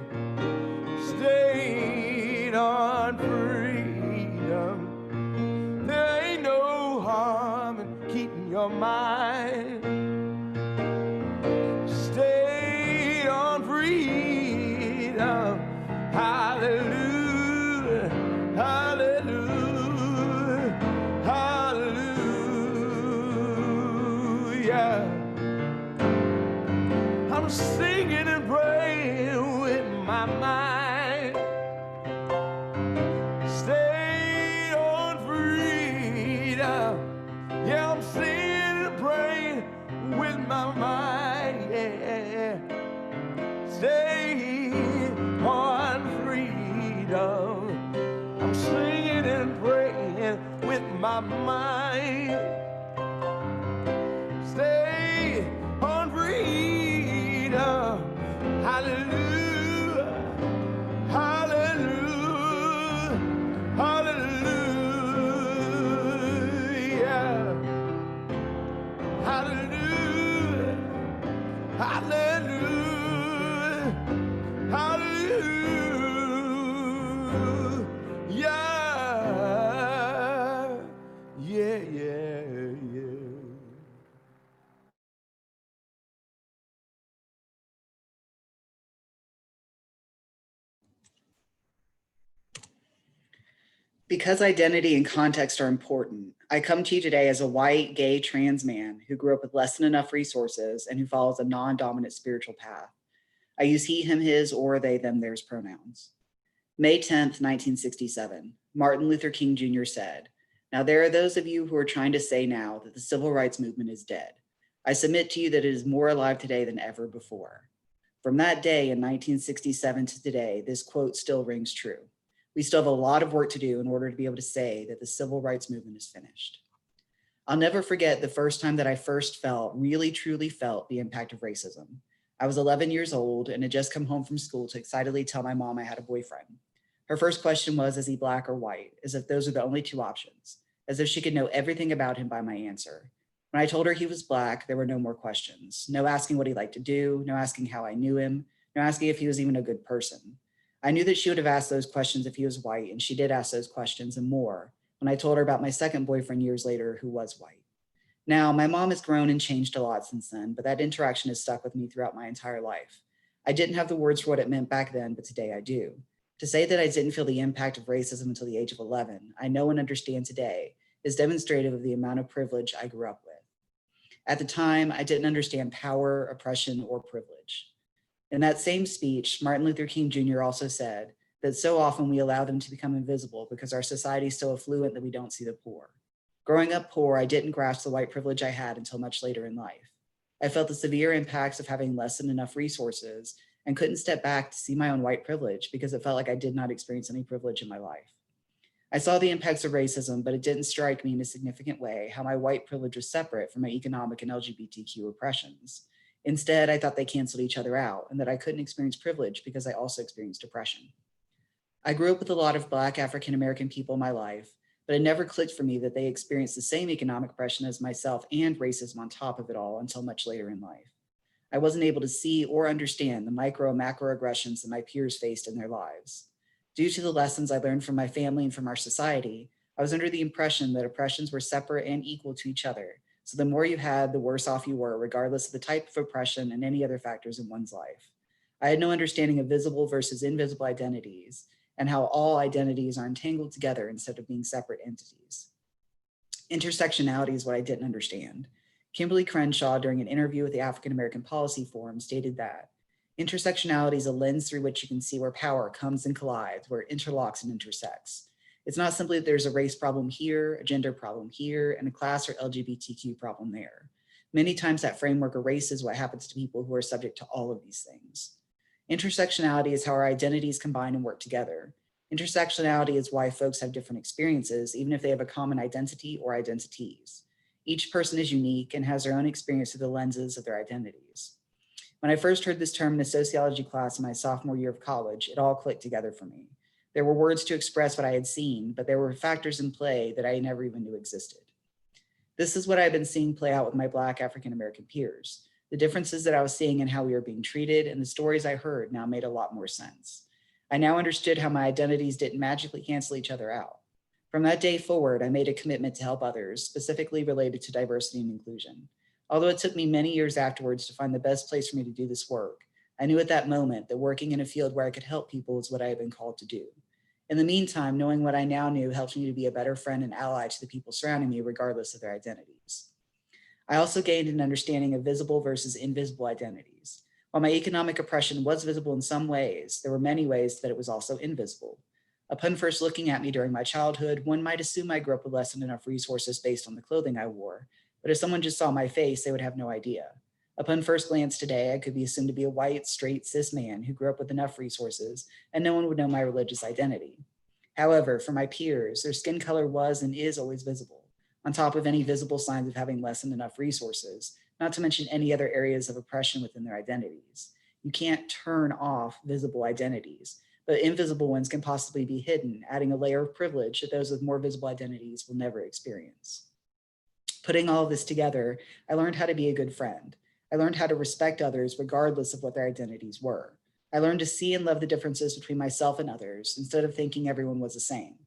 stayed on freedom. There ain't no harm in keeping your mind stayed on freedom. hallelujah, hallelujah, hallelujah. I'm singing and praying with my mind. Stay on freedom. Yeah, I'm singing and praying with my mind. Yeah. Stay on freedom. I'm singing and praying with my mind. Stay on freedom. Hallelujah. Hallelujah. Hallelujah. Hallelujah. Hallelujah. Hallelujah. Yeah, yeah, yeah. Because identity and context are important, I come to you today as a white, gay, trans man who grew up with less than enough resources and who follows a non-dominant spiritual path. I use he, him, his, or they, them, theirs pronouns. May 10th, 1967, Martin Luther King Jr. said, "Now there are those of you who are trying to say now that the civil rights movement is dead. I submit to you that it is more alive today than ever before." From that day in 1967 to today, this quote still rings true. We still have a lot of work to do in order to be able to say that the civil rights movement is finished. I'll never forget the first time that I really truly felt the impact of racism. I was 11 years old and had just come home from school to excitedly tell my mom I had a boyfriend. Her first question was, is he black or white? As if those were the only two options, as if she could know everything about him by my answer. When I told her he was black, there were no more questions. No asking what he liked to do, no asking how I knew him, no asking if he was even a good person. I knew that she would have asked those questions if he was white, and she did ask those questions and more when I told her about my second boyfriend years later who was white. Now, my mom has grown and changed a lot since then, but that interaction has stuck with me throughout my entire life. I didn't have the words for what it meant back then, but today I do. To say that I didn't feel the impact of racism until the age of 11, I know and understand today, is demonstrative of the amount of privilege I grew up with. At the time, I didn't understand power, oppression, or privilege. In that same speech, Martin Luther King Jr. also said that so often we allow them to become invisible because our society is so affluent that we don't see the poor. Growing up poor, I didn't grasp the white privilege I had until much later in life. I felt the severe impacts of having less than enough resources and couldn't step back to see my own white privilege because it felt like I did not experience any privilege in my life. I saw the impacts of racism, but it didn't strike me in a significant way how my white privilege was separate from my economic and LGBTQ oppressions. Instead, I thought they canceled each other out and that I couldn't experience privilege because I also experienced oppression. I grew up with a lot of Black African-American people in my life, but it never clicked for me that they experienced the same economic oppression as myself and racism on top of it all until much later in life. I wasn't able to see or understand the micro and macro aggressions that my peers faced in their lives. Due to the lessons I learned from my family and from our society, I was under the impression that oppressions were separate and equal to each other. So the more you had, the worse off you were, regardless of the type of oppression and any other factors in one's life. I had no understanding of visible versus invisible identities and how all identities are entangled together instead of being separate entities. Intersectionality is what I didn't understand. Kimberly Crenshaw, during an interview with the African American Policy Forum, stated that intersectionality is a lens through which you can see where power comes and collides, where it interlocks and intersects. It's not simply that there's a race problem here, a gender problem here, and a class or LGBTQ problem there. Many times that framework erases what happens to people who are subject to all of these things. Intersectionality is how our identities combine and work together. Intersectionality is why folks have different experiences, even if they have a common identity or identities. Each person is unique and has their own experience through the lenses of their identities. When I first heard this term in a sociology class in my sophomore year of college, it all clicked together for me. There were words to express what I had seen, but there were factors in play that I never even knew existed. This is what I've been seeing play out with my Black African-American peers. The differences that I was seeing in how we were being treated and the stories I heard now made a lot more sense. I now understood how my identities didn't magically cancel each other out. From that day forward, I made a commitment to help others, specifically related to diversity and inclusion. Although it took me many years afterwards to find the best place for me to do this work, I knew at that moment that working in a field where I could help people is what I had been called to do. In the meantime, knowing what I now knew helped me to be a better friend and ally to the people surrounding me, regardless of their identities. I also gained an understanding of visible versus invisible identities. While my economic oppression was visible in some ways, there were many ways that it was also invisible. Upon first looking at me during my childhood, one might assume I grew up with less than enough resources based on the clothing I wore, but if someone just saw my face, they would have no idea. Upon first glance today, I could be assumed to be a white, straight, cis man who grew up with enough resources, and no one would know my religious identity. However, for my peers, their skin color was and is always visible, on top of any visible signs of having less than enough resources, not to mention any other areas of oppression within their identities. You can't turn off visible identities, but invisible ones can possibly be hidden, adding a layer of privilege that those with more visible identities will never experience. Putting all of this together, I learned how to be a good friend. I learned how to respect others regardless of what their identities were. I learned to see and love the differences between myself and others instead of thinking everyone was the same.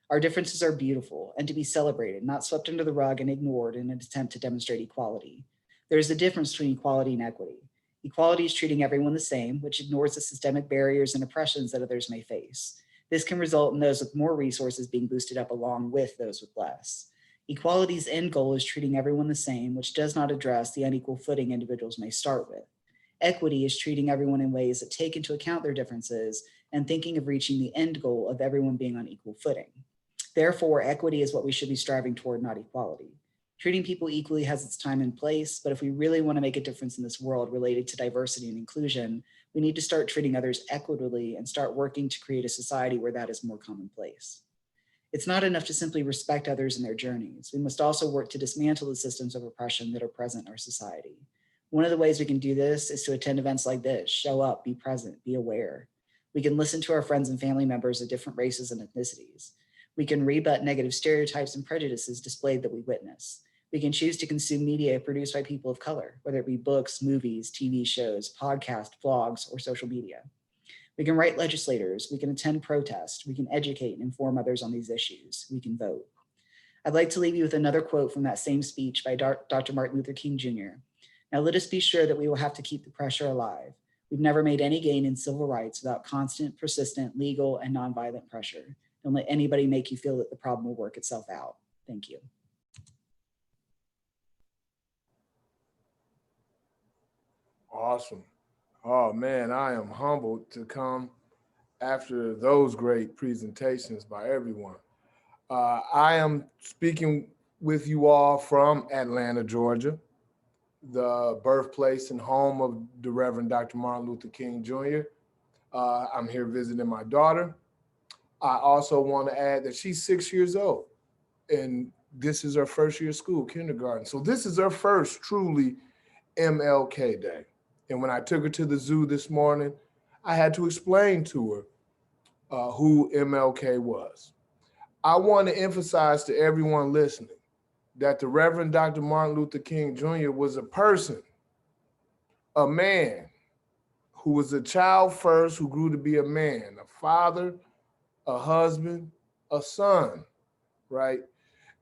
Our differences are beautiful and to be celebrated, not swept under the rug and ignored in an attempt to demonstrate equality. There is a difference between equality and equity. Equality is treating everyone the same, which ignores the systemic barriers and oppressions that others may face. This can result in those with more resources being boosted up along with those with less. Equality's end goal is treating everyone the same, which does not address the unequal footing individuals may start with. Equity is treating everyone in ways that take into account their differences and thinking of reaching the end goal of everyone being on equal footing. Therefore, equity is what we should be striving toward, not equality. Treating people equally has its time and place, but if we really want to make a difference in this world related to diversity and inclusion, we need to start treating others equitably and start working to create a society where that is more commonplace. It's not enough to simply respect others in their journeys. We must also work to dismantle the systems of oppression that are present in our society. One of the ways we can do this is to attend events like this, show up, be present, be aware. We can listen to our friends and family members of different races and ethnicities. We can rebut negative stereotypes and prejudices displayed that we witness. We can choose to consume media produced by people of color, whether it be books, movies, TV shows, podcasts, blogs, or social media. We can write legislators, we can attend protests, we can educate and inform others on these issues, we can vote. I'd like to leave you with another quote from that same speech by Dr. Martin Luther King Jr. Now let us be sure that we will have to keep the pressure alive. We've never made any gain in civil rights without constant, persistent, legal, and nonviolent pressure. Don't let anybody make you feel that the problem will work itself out. Thank you. Awesome. Oh man, I am humbled to come after those great presentations by everyone. I am speaking with you all from Atlanta, Georgia, the birthplace and home of the Reverend Dr. Martin Luther King Jr. I'm here visiting my daughter. I also want to add that she's 6 years old and this is her first year of school, kindergarten. So this is her first truly MLK Day. And when I took her to the zoo this morning, I had to explain to her who MLK was. I want to emphasize to everyone listening that the Reverend Dr. Martin Luther King Jr. was a person, a man who was a child first, who grew to be a man, a father, a husband, a son, right?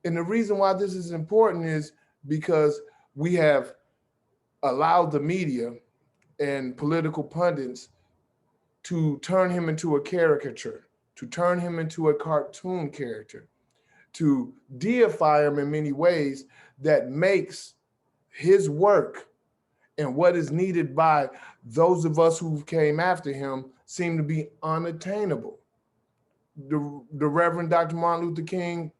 And the reason why this is important is because we have allowed the media and political pundits to turn him into a caricature, to turn him into a cartoon character, to deify him in many ways that makes his work and what is needed by those of us who came after him seem to be unattainable. The Reverend Dr. Martin Luther King,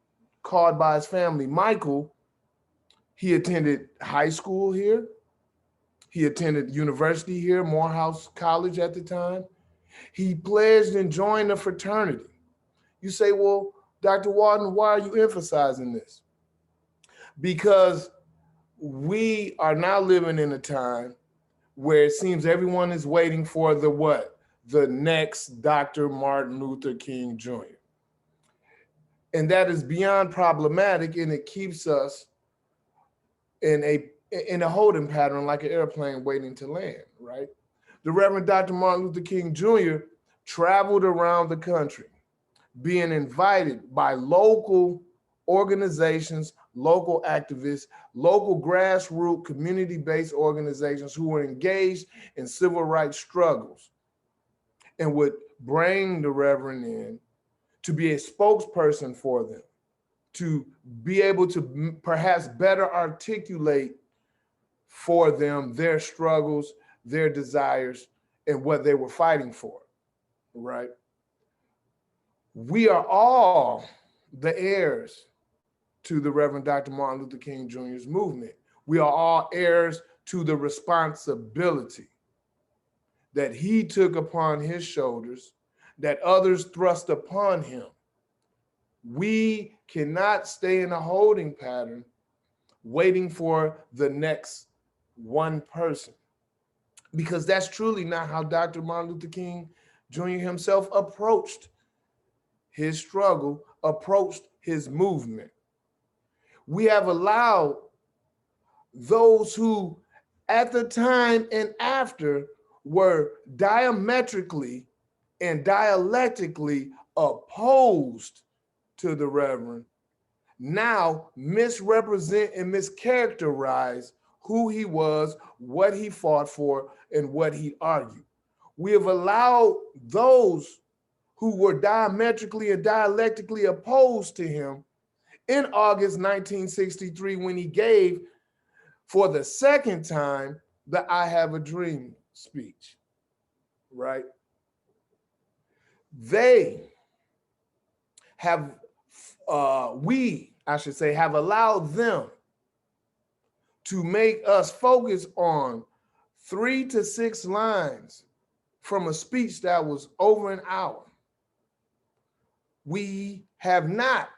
called by his family Michael, he attended high school here. He attended university here, Morehouse College at the time. He pledged and joined a fraternity. You say, well, Dr. Walton, why are you emphasizing this? Because we are now living in a time where it seems everyone is waiting for the what? The next Dr. Martin Luther King Jr. And that is beyond problematic, and it keeps us in a holding pattern like an airplane waiting to land, right? The Reverend Dr. Martin Luther King Jr. traveled around the country being invited by local organizations, local activists, local grassroots community-based organizations who were engaged in civil rights struggles and would bring the Reverend in to be a spokesperson for them, to be able to perhaps better articulate for them their struggles, their desires, and what they were fighting for, right? We are all the heirs to the Reverend Dr. Martin Luther King Jr.'s movement. We are all heirs to the responsibility that he took upon his shoulders, that others thrust upon him. We cannot stay in a holding pattern waiting for the next one person, because that's truly not how Dr. Martin Luther King Jr. himself approached his struggle, approached his movement. We have allowed those who at the time and after were diametrically and dialectically opposed to the Reverend now misrepresent and mischaracterize who he was, what he fought for, and what he argued. We have allowed those who were diametrically and dialectically opposed to him in August 1963, when he gave, for the second time, the I Have a Dream speech, right? They have, I should say, have allowed them to make us focus on 3 to 6 lines from a speech that was over an hour. We have not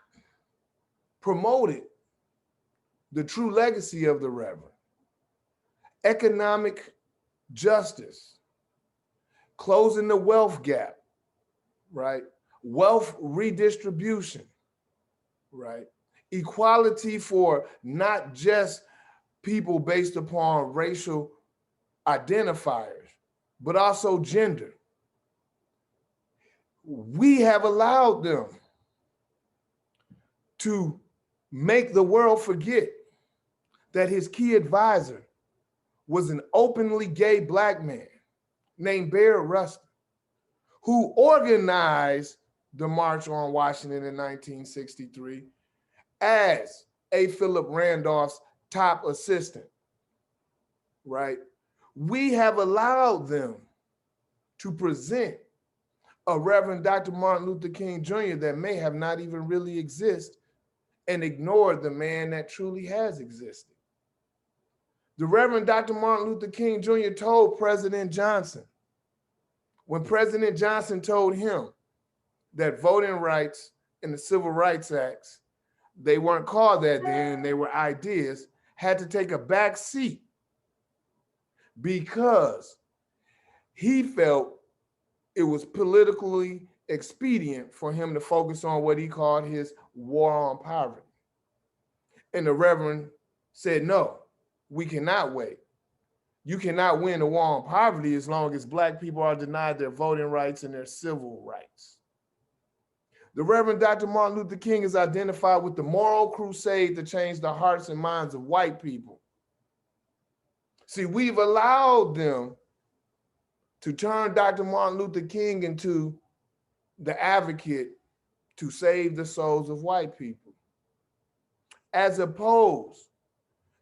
promoted the true legacy of the Reverend. Economic justice, closing the wealth gap, right? Wealth redistribution, right? Equality for not just people based upon racial identifiers, but also gender. We have allowed them to make the world forget that his key advisor was an openly gay Black man named Barrett Rustin, who organized the March on Washington in 1963 as A. Philip Randolph's top assistant, right? We have allowed them to present a Reverend Dr. Martin Luther King Jr. that may have not even really existed, and ignored the man that truly has existed. The Reverend Dr. Martin Luther King Jr. told President Johnson, when President Johnson told him that voting rights and the Civil Rights Acts, they weren't called that then, they were ideas, had to take a back seat because he felt it was politically expedient for him to focus on what he called his war on poverty. And the Reverend said, no, we cannot wait. You cannot win the war on poverty as long as Black people are denied their voting rights and their civil rights. The Reverend Dr. Martin Luther King is identified with the moral crusade to change the hearts and minds of white people. See, we've allowed them to turn Dr. Martin Luther King into the advocate to save the souls of white people, as opposed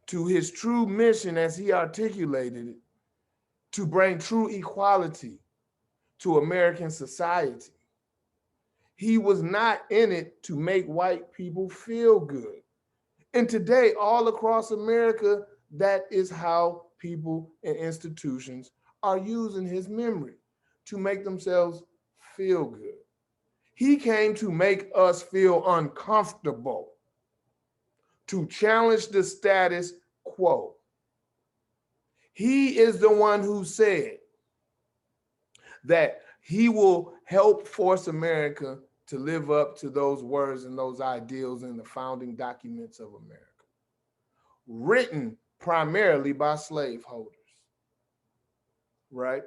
to his true mission as he articulated it, to bring true equality to American society. He was not in it to make white people feel good. And today, all across America, that is how people and institutions are using his memory to make themselves feel good. He came to make us feel uncomfortable, to challenge the status quo. He is the one who said that he will help force America to live up to those words and those ideals in the founding documents of America, written primarily by slaveholders, right?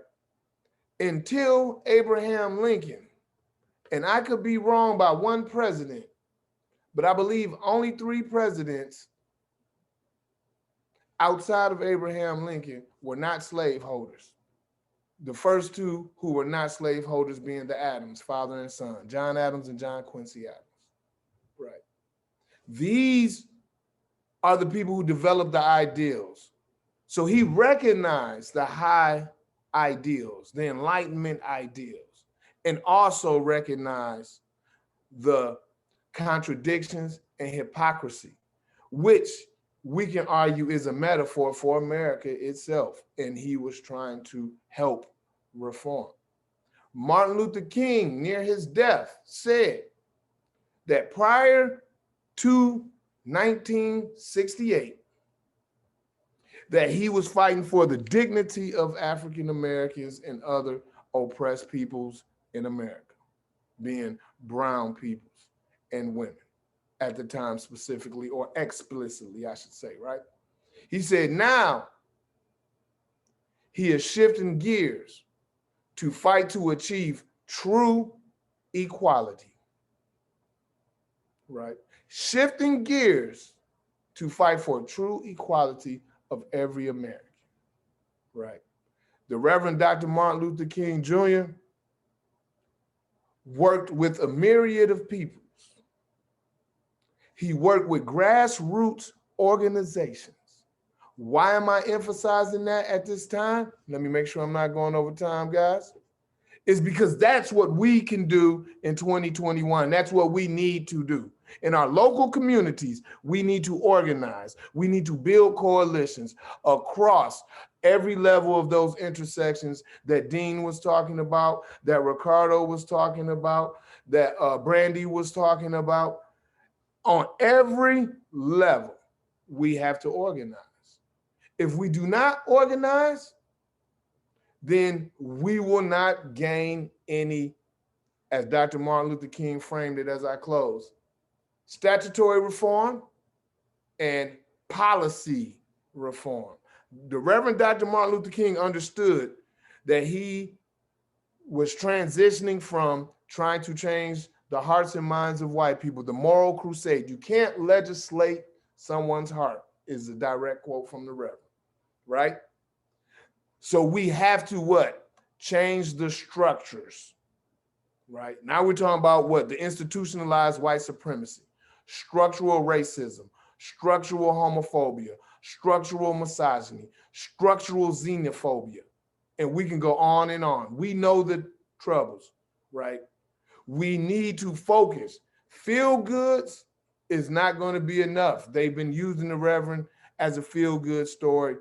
Until Abraham Lincoln, and I could be wrong by one president, but I believe only 3 presidents outside of Abraham Lincoln were not slaveholders. The first 2 who were not slaveholders being the Adams, father and son, John Adams and John Quincy Adams. Right. These are the people who developed the ideals. So he recognized the high ideals, the Enlightenment ideals, and also recognized the contradictions and hypocrisy, which we can argue is a metaphor for America itself, and he was trying to help reform. Martin Luther King, near his death, said that prior to 1968, that he was fighting for the dignity of African Americans and other oppressed peoples in America, being brown peoples and women at the time specifically, or explicitly, I should say, right? He said now he is shifting gears to fight to achieve true equality, right? Shifting gears to fight for true equality of every American, right? The Reverend Dr. Martin Luther King Jr. worked with a myriad of peoples. He worked with grassroots organizations. Why am I emphasizing that at this time? Let me make sure I'm not going over time, guys. It's because that's what we can do in 2021. That's what we need to do. In our local communities, we need to organize. We need to build coalitions across every level of those intersections that Dean was talking about, that Ricardo was talking about, that Brandi was talking about. On every level, we have to organize. If we do not organize, then we will not gain any, as Dr. Martin Luther King framed it as I close, statutory reform and policy reform. The Reverend Dr. Martin Luther King understood that he was transitioning from trying to change the hearts and minds of white people, the moral crusade. You can't legislate someone's heart, is a direct quote from the Reverend, right? So we have to what? Change the structures, right? Now we're talking about what? The institutionalized white supremacy, structural racism, structural homophobia, structural misogyny, structural xenophobia, and we can go on and on. We know the troubles, right? We need to focus. Feel-goods is not going to be enough. They've been using the Reverend as a feel-good story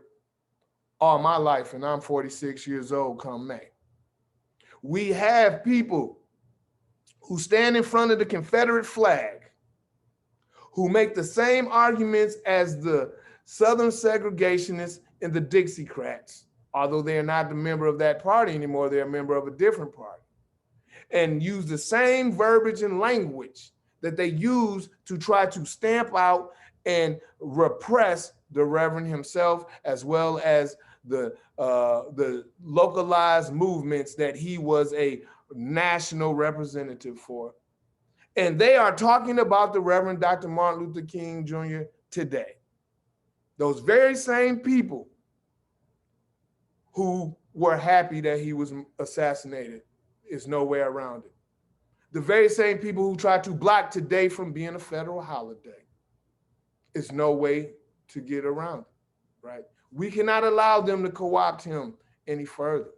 all my life, and I'm 46 years old come May. We have people who stand in front of the Confederate flag, who make the same arguments as the Southern segregationists and the Dixiecrats, although they are not the member of that party anymore, they're a member of a different party, and use the same verbiage and language that they use to try to stamp out and repress the Reverend himself, as well as the localized movements that he was a national representative for. And they are talking about the Reverend Dr. Martin Luther King Jr. today. Those very same people who were happy that he was assassinated, is no way around it. The very same people who try to block today from being a federal holiday, is no way to get around it, right? We cannot allow them to co-opt him any further.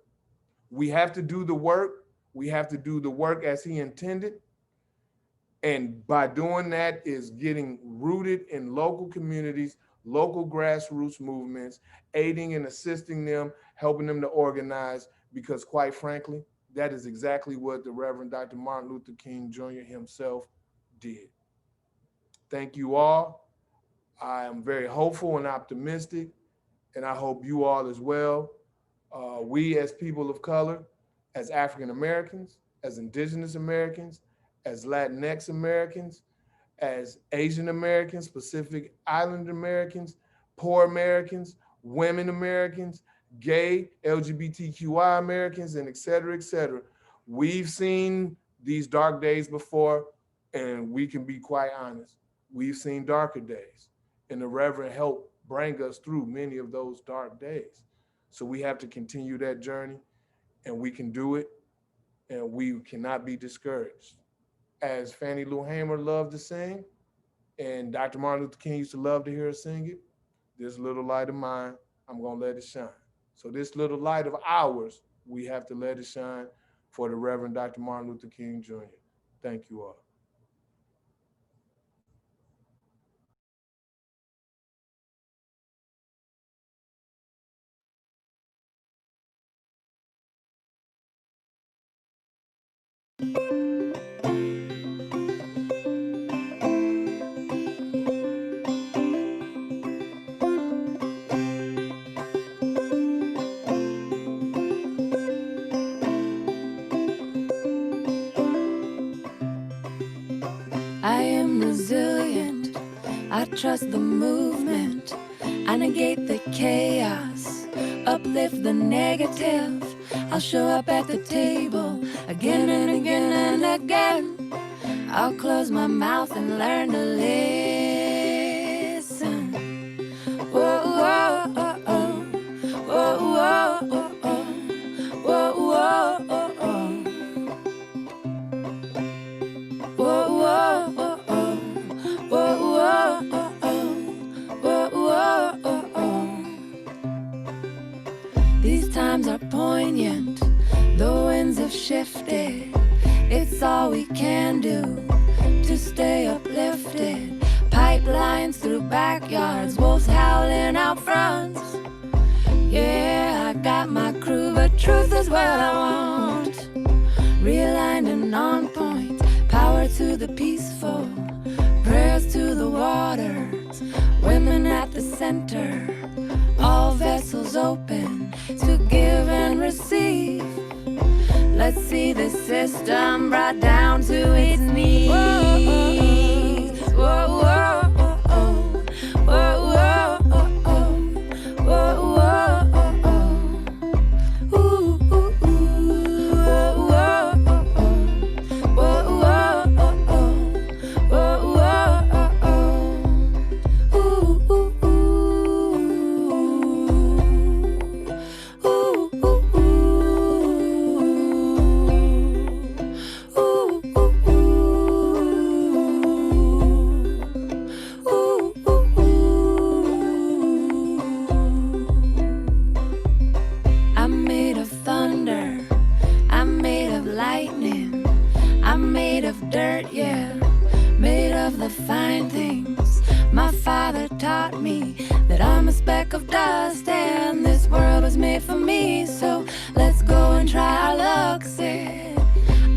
We have to do the work. We have to do the work as he intended. And by doing that is getting rooted in local communities, local grassroots movements, aiding and assisting them, helping them to organize, because quite frankly, that is exactly what the Reverend Dr. Martin Luther King Jr. himself did. Thank you all. I am very hopeful and optimistic, and I hope you all as well. We as people of color, as African Americans, as Indigenous Americans, as Latinx Americans, as Asian Americans, Pacific Island Americans, poor Americans, women Americans, gay, LGBTQI Americans, and et cetera, we've seen these dark days before, and we can be quite honest. we've seen darker days, and the Reverend helped bring us through many of those dark days. So we have to continue that journey, and we can do it, and we cannot be discouraged. As Fannie Lou Hamer loved to sing, and Dr. Martin Luther King used to love to hear us sing it, this little light of mine, I'm gonna let it shine. So this little light of ours, we have to let it shine for the Reverend Dr. Martin Luther King Jr. Thank you all. I am resilient, I trust the movement, I negate the chaos, uplift the negative. I'll show up at the table again and again and again. I'll close my mouth and learn to listen. Whoa, whoa, oh, oh. Whoa, whoa, oh, oh. Whoa, whoa, oh, oh. Whoa, whoa, oh, oh. Whoa, whoa, oh, oh. Whoa, whoa, oh, oh. These times are poignant, the winds have shifted. It's all we can do to stay uplifted. Pipelines through backyards, wolves howling out fronts. Yeah, I got my crew, but truth is what I want. Realigned and on point, power to the peaceful, prayers to the waters, women at the center, all vessels open to give and receive. Let's see the system brought down to its knees. Whoa, whoa, oh, oh. Whoa, whoa, oh, oh. Whoa, whoa, oh, oh. Ooh, ooh, ooh. Whoa, whoa, oh, oh. Whoa, whoa, oh, oh. Whoa, whoa, oh, oh. Ooh, ooh, ooh. Ooh, ooh, ooh. I'm made of thunder, I'm made of lightning, I'm made of dirt, yeah, made of the fine things. My father taught me that I'm a speck of dust and this world was made for me. So let's go and try our luck, said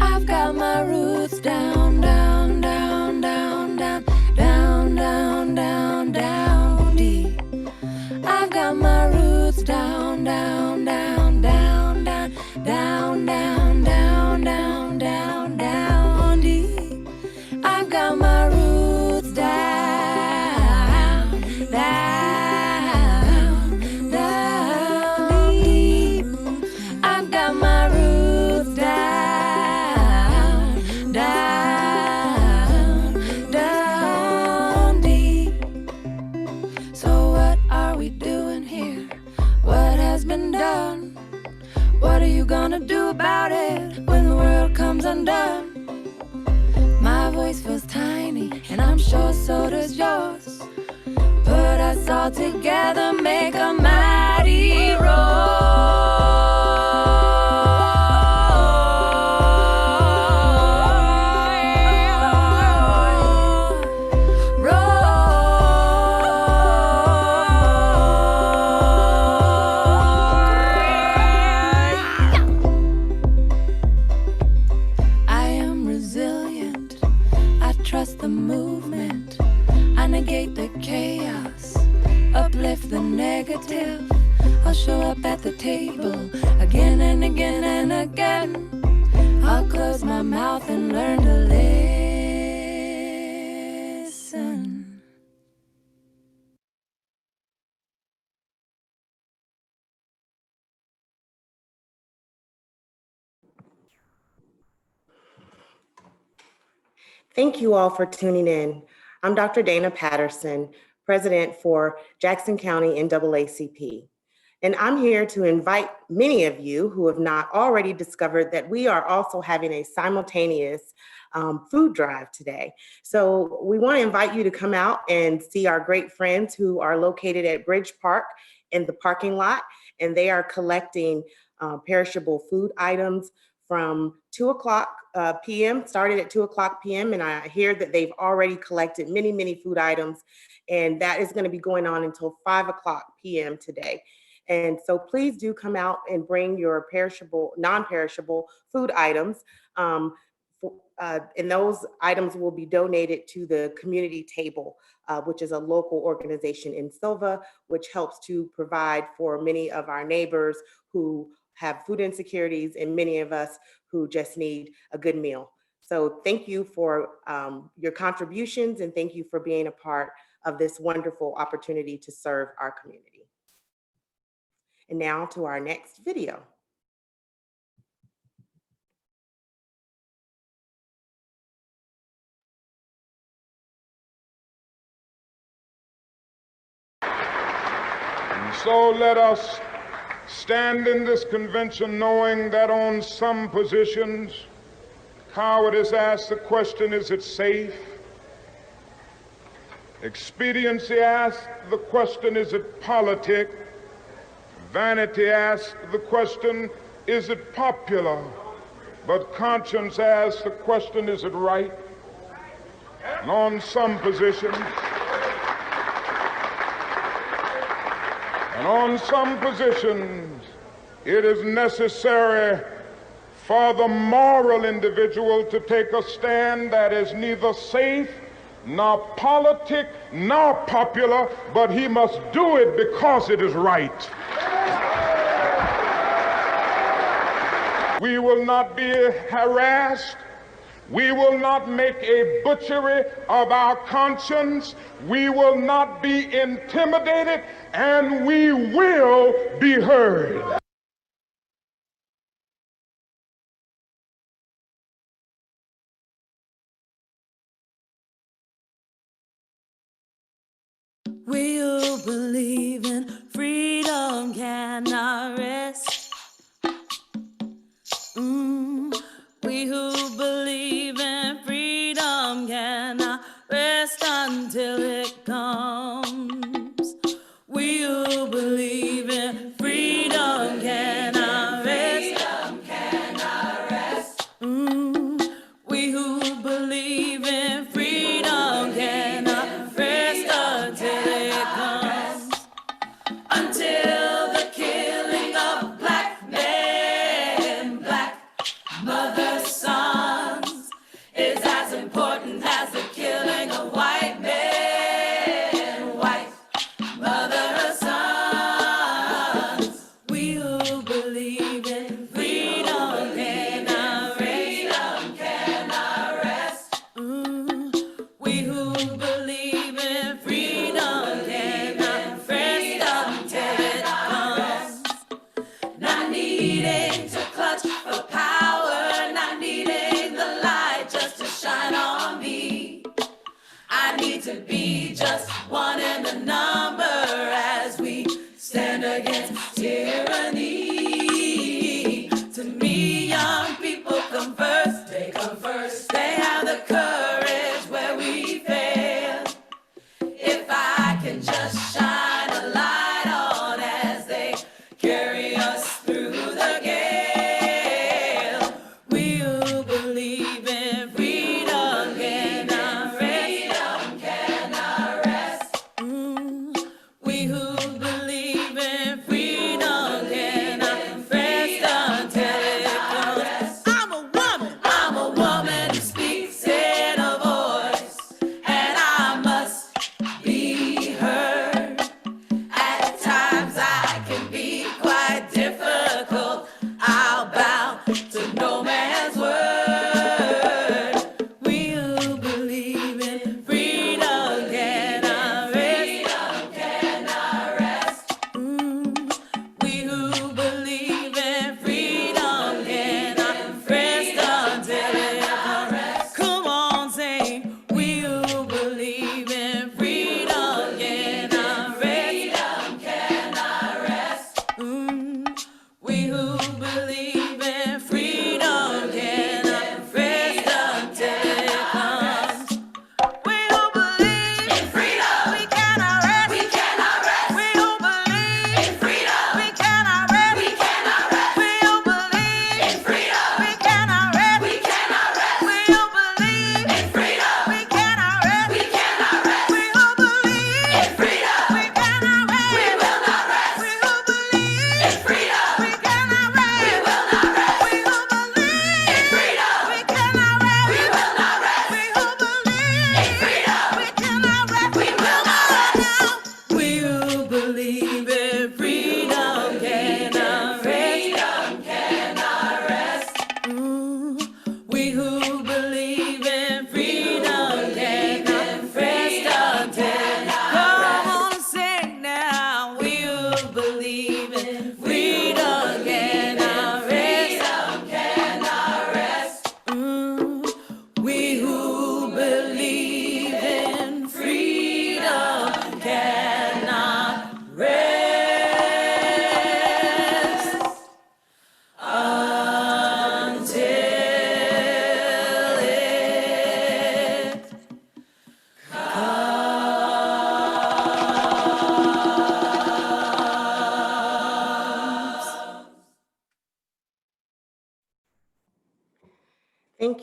I've got my roots down, down, down, down, down, down, down, down, down deep. I've got my roots down, down, down, down, down, down, down, down, down, down, down deep. I've got my roots down, down, down deep. I've got my roots down, down, down deep. So what are we doing here? What has been done? What are you gonna do about it when the world comes undone? My voice feels tiny, and I'm sure so does yours. Put us all together, make a mighty the movement, I negate the chaos, uplift the negative. I'll show up at the table again and again and again. I'll close my mouth and learn to listen. Thank you all for tuning in. I'm Dr. Dana Patterson, President for Jackson County NAACP. And I'm here to invite many of you who have not already discovered that we are also having a simultaneous food drive today. So we want to invite you to come out and see our great friends who are located at Bridge Park in the parking lot, and they are collecting perishable food items from 2 o'clock p.m., started at 2 o'clock p.m. And I hear that they've already collected many, many food items, and that is going to be going on until 5 o'clock p.m. today. And so please do come out and bring your perishable, non-perishable food items. And those items will be donated to the community table, which is a local organization in Sylva, which helps to provide for many of our neighbors who have food insecurities and many of us who just need a good meal. So thank you for your contributions, and thank you for being a part of this wonderful opportunity to serve our community. And now to our next video. And so let us stand in this convention knowing that on some positions, cowardice asks the question, is it safe? Expediency asks the question, is it politic? Vanity asks the question, is it popular? But conscience asks the question, is it right? And on some positions, it is necessary for the moral individual to take a stand that is neither safe, nor politic, nor popular, but he must do it because it is right. We will not be harassed. We will not make a butchery of our conscience. We will not be intimidated, and we will be heard. We who believe in freedom cannot rest. We who believe in freedom cannot rest until it comes. We who believe in freedom cannot rest. We who believe in freedom cannot rest until it comes. Until the killing of black men, black mothers, sons is as important as the killing of white men, white mothers, sons. We who believe in freedom cannot rest. We who believe in freedom cannot rest until it comes. Not needing to clutch for power, not needing the light just to shine on me. I need to be just one in the number as we stand against tyranny. To me, young people come first. They come first. They have the courage where we fail. If I can just shine a light on as they carry us through the gale. We who believe in freedom cannot rest.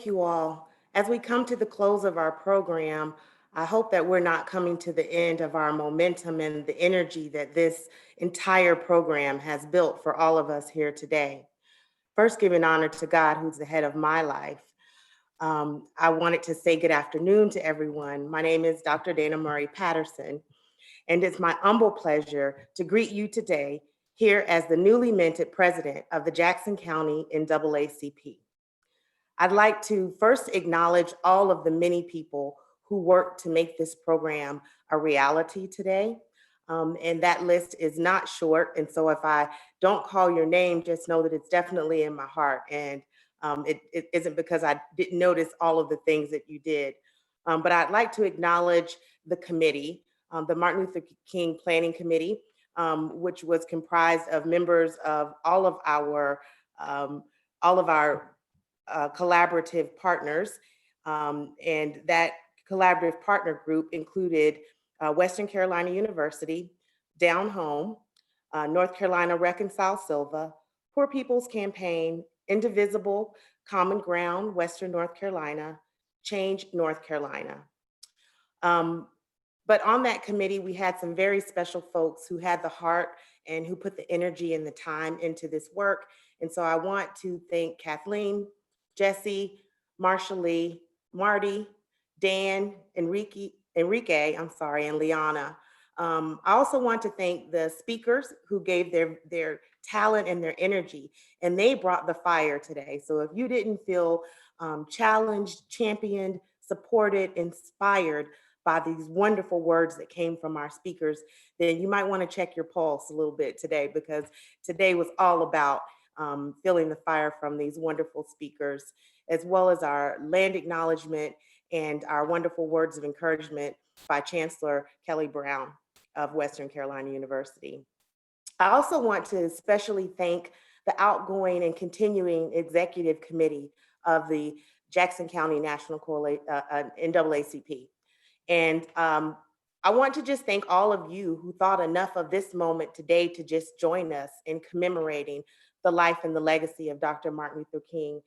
thank you all. As we come to the close of our program, I hope that we're not coming to the end of our momentum and the energy that this entire program has built for all of us here today. First, giving honor to God, who's the head of my life. I wanted to say good afternoon to everyone. My name is Dr. Dana Patterson, and it's my humble pleasure to greet you today here as the newly minted president of the Jackson County NAACP. I'd like to first acknowledge all of the many people who worked to make this program a reality today. And that list is not short. And so if I don't call your name, just know that it's definitely in my heart. And it isn't because I didn't notice all of the things that you did. But I'd like to acknowledge the committee, the Martin Luther King Planning Committee, which was comprised of members of all of our collaborative partners. And that collaborative partner group included Western Carolina University, Down Home, North Carolina Reconcile Sylva, Poor People's Campaign, Indivisible, Common Ground, Western North Carolina, Change North Carolina. But on that committee, we had some very special folks who had the heart and who put the energy and the time into this work. And so I want to thank Kathleen, Jesse, Marsha Lee, Marty, Dan, Enrique, and Liana. I also want to thank the speakers who gave their talent and their energy, and they brought the fire today. So if you didn't feel challenged, championed, supported, inspired by these wonderful words that came from our speakers, then you might want to check your pulse a little bit today, because today was all about feeling the fire from these wonderful speakers, as well as our land acknowledgement and our wonderful words of encouragement by Chancellor Kelli Brown of Western Carolina University. I also want to especially thank the outgoing and continuing executive committee of the Jackson County National NAACP. And I want to just thank all of you who thought enough of this moment today to just join us in commemorating the life and the legacy of Dr. Martin Luther King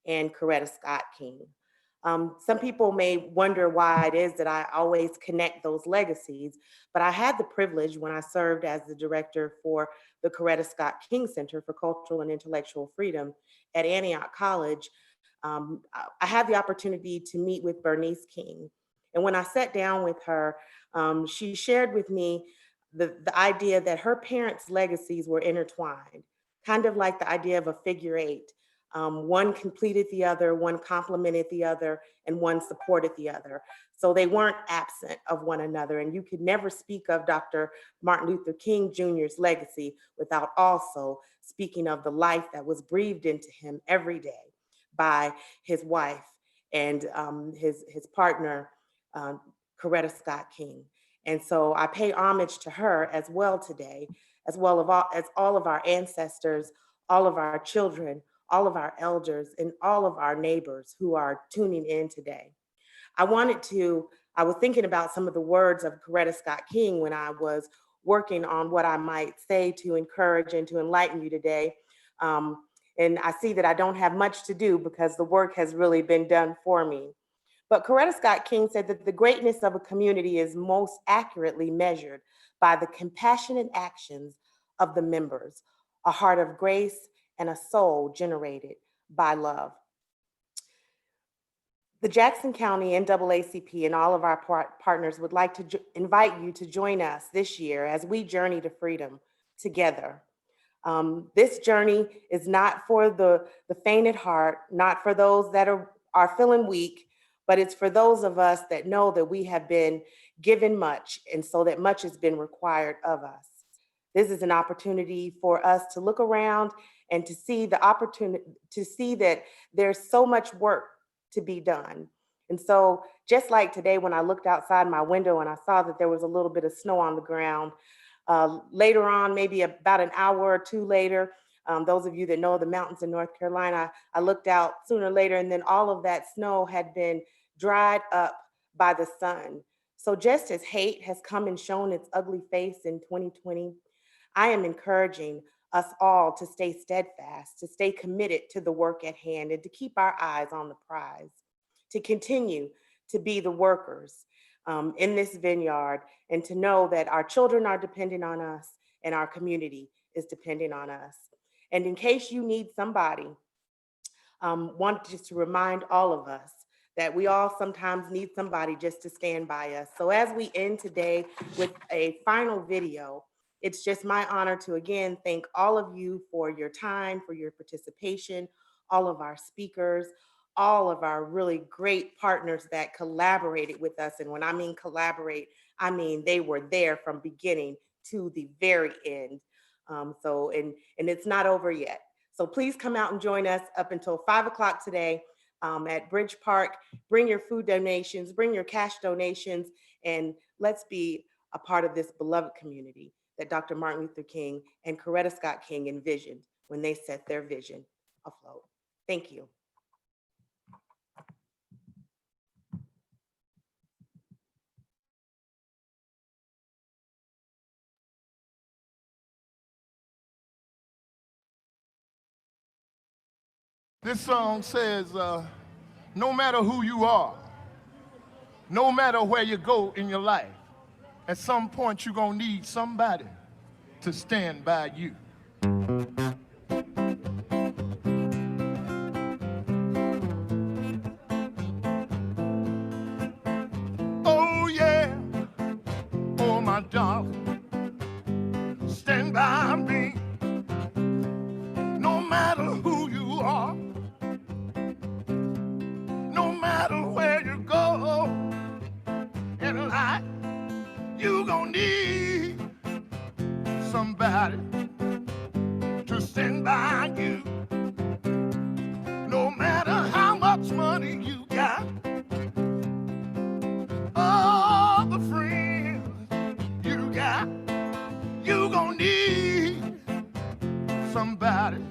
and Coretta Scott King. Some people may wonder why it is that I always connect those legacies, but I had the privilege when I served as the director for the Coretta Scott King Center for Cultural and Intellectual Freedom at Antioch College. I had the opportunity to meet with Bernice King. And when I sat down with her, she shared with me the idea that her parents' legacies were intertwined, kind of like the idea of a figure eight. One completed the other, one complemented the other, and one supported the other. So they weren't absent of one another. And you could never speak of Dr. Martin Luther King Jr.'s legacy without also speaking of the life that was breathed into him every day by his wife and his partner, Coretta Scott King. And so I pay homage to her as well today, as well as all of our ancestors, all of our children, all of our elders, and all of our neighbors who are tuning in today. I was thinking about some of the words of Coretta Scott King when I was working on what I might say to encourage and to enlighten you today. And I see that I don't have much to do because the work has really been done for me. But Coretta Scott King said that the greatness of a community is most accurately measured by the compassionate actions of the members, a heart of grace, and a soul generated by love. The Jackson County NAACP and all of our partners would like to invite you to join us this year as we journey to freedom together. This journey is not for the faint at heart, not for those that are feeling weak, but it's for those of us that know that we have been given much, and so that much has been required of us. This is an opportunity for us to look around and to see that there's so much work to be done. And so just like today, when I looked outside my window and I saw that there was a little bit of snow on the ground, later on, maybe about an hour or two later, those of you that know the mountains in North Carolina, I looked out sooner or later, and then all of that snow had been dried up by the sun. So just as hate has come and shown its ugly face in 2020, I am encouraging us all to stay steadfast, to stay committed to the work at hand, and to keep our eyes on the prize, to continue to be the workers in this vineyard, and to know that our children are dependent on us and our community is dependent on us. And in case you need somebody, want just to remind all of us that we all sometimes need somebody just to stand by us. So as we end today with a final video, it's just my honor to again thank all of you for your time, for your participation, all of our speakers, all of our really great partners that collaborated with us. And when I mean collaborate, I mean they were there from beginning to the very end. And it's not over yet. So please come out and join us up until 5 o'clock today at Bridge Park. Bring your food donations, bring your cash donations, and let's be a part of this beloved community that Dr. Martin Luther King and Coretta Scott King envisioned when they set their vision afloat. Thank you. This song says, no matter who you are, no matter where you go in your life, at some point you're gonna need somebody to stand by you. Oh yeah, oh my darling, stand by me. No matter who you are, no matter where you go in life, you gon' need somebody to stand by you. No matter how much money you got, all the friends you got, you gon' need somebody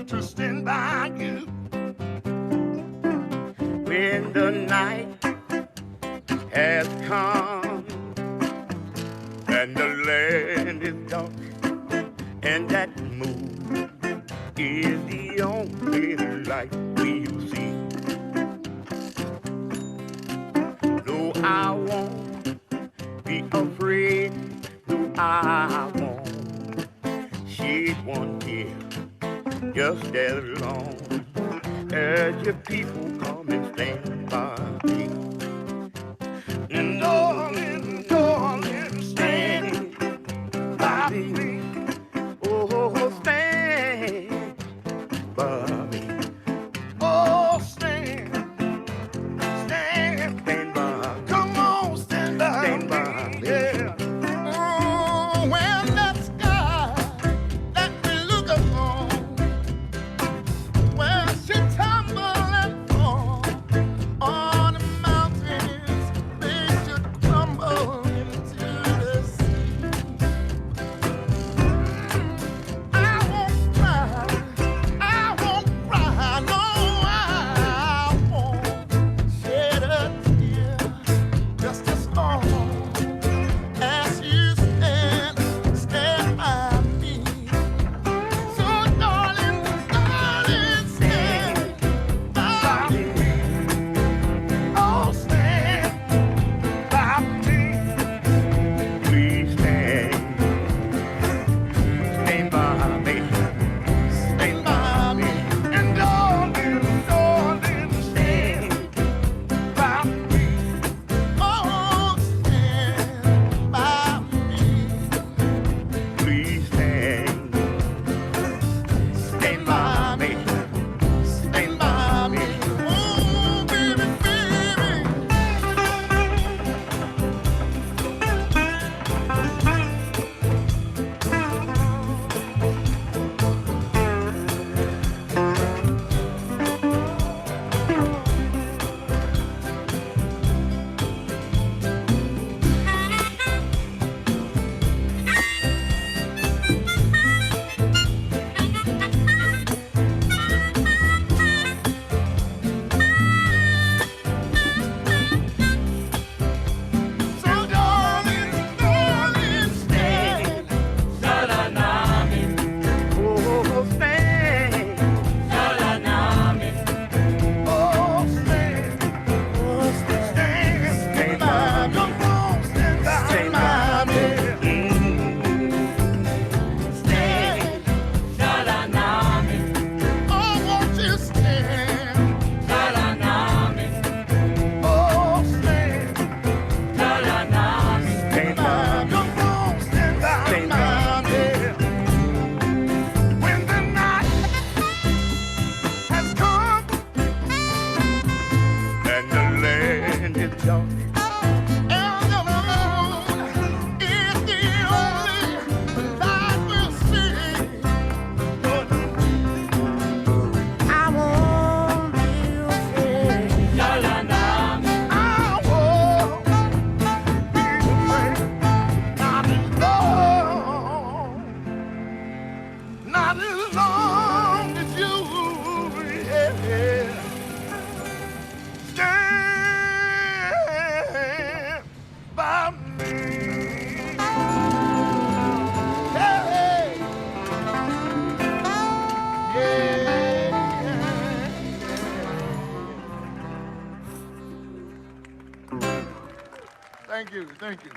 to stand by you. When the night has come and the land is dark and that moon is the only light we'll see. No, I won't be afraid. No, I won't shed one tear, just as long as your people come and stand by me. And darling, darling, stand by me. Oh, stand by me. Oh, stand by. Come on, stand by me. Yeah. Oh, when that sky that we look upon, when she tumble and y'all. And the moon is the only light we'll see. But I won't be afraid. La la la. I won't be afraid. Not as long, not as long as you, yeah, stand by me. Hey, yeah. Thank you, thank you.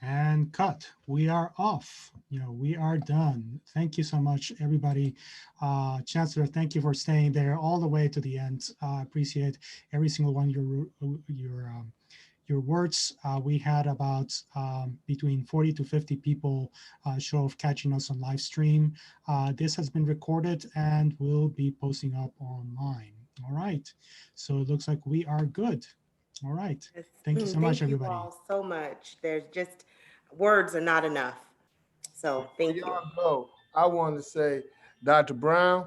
And cut. We are off. We are done. Thank you so much, everybody. Chancellor, thank you for staying there all the way to the end. I appreciate every single one of your words. We had about between 40 to 50 people show of catching us on live stream. This has been recorded and will be posting up online. All right. So it looks like we are good. All right. Thank you so much, everybody. Thank you all so much. There's just, words are not enough. So thank you. I want to say, Dr. Brown,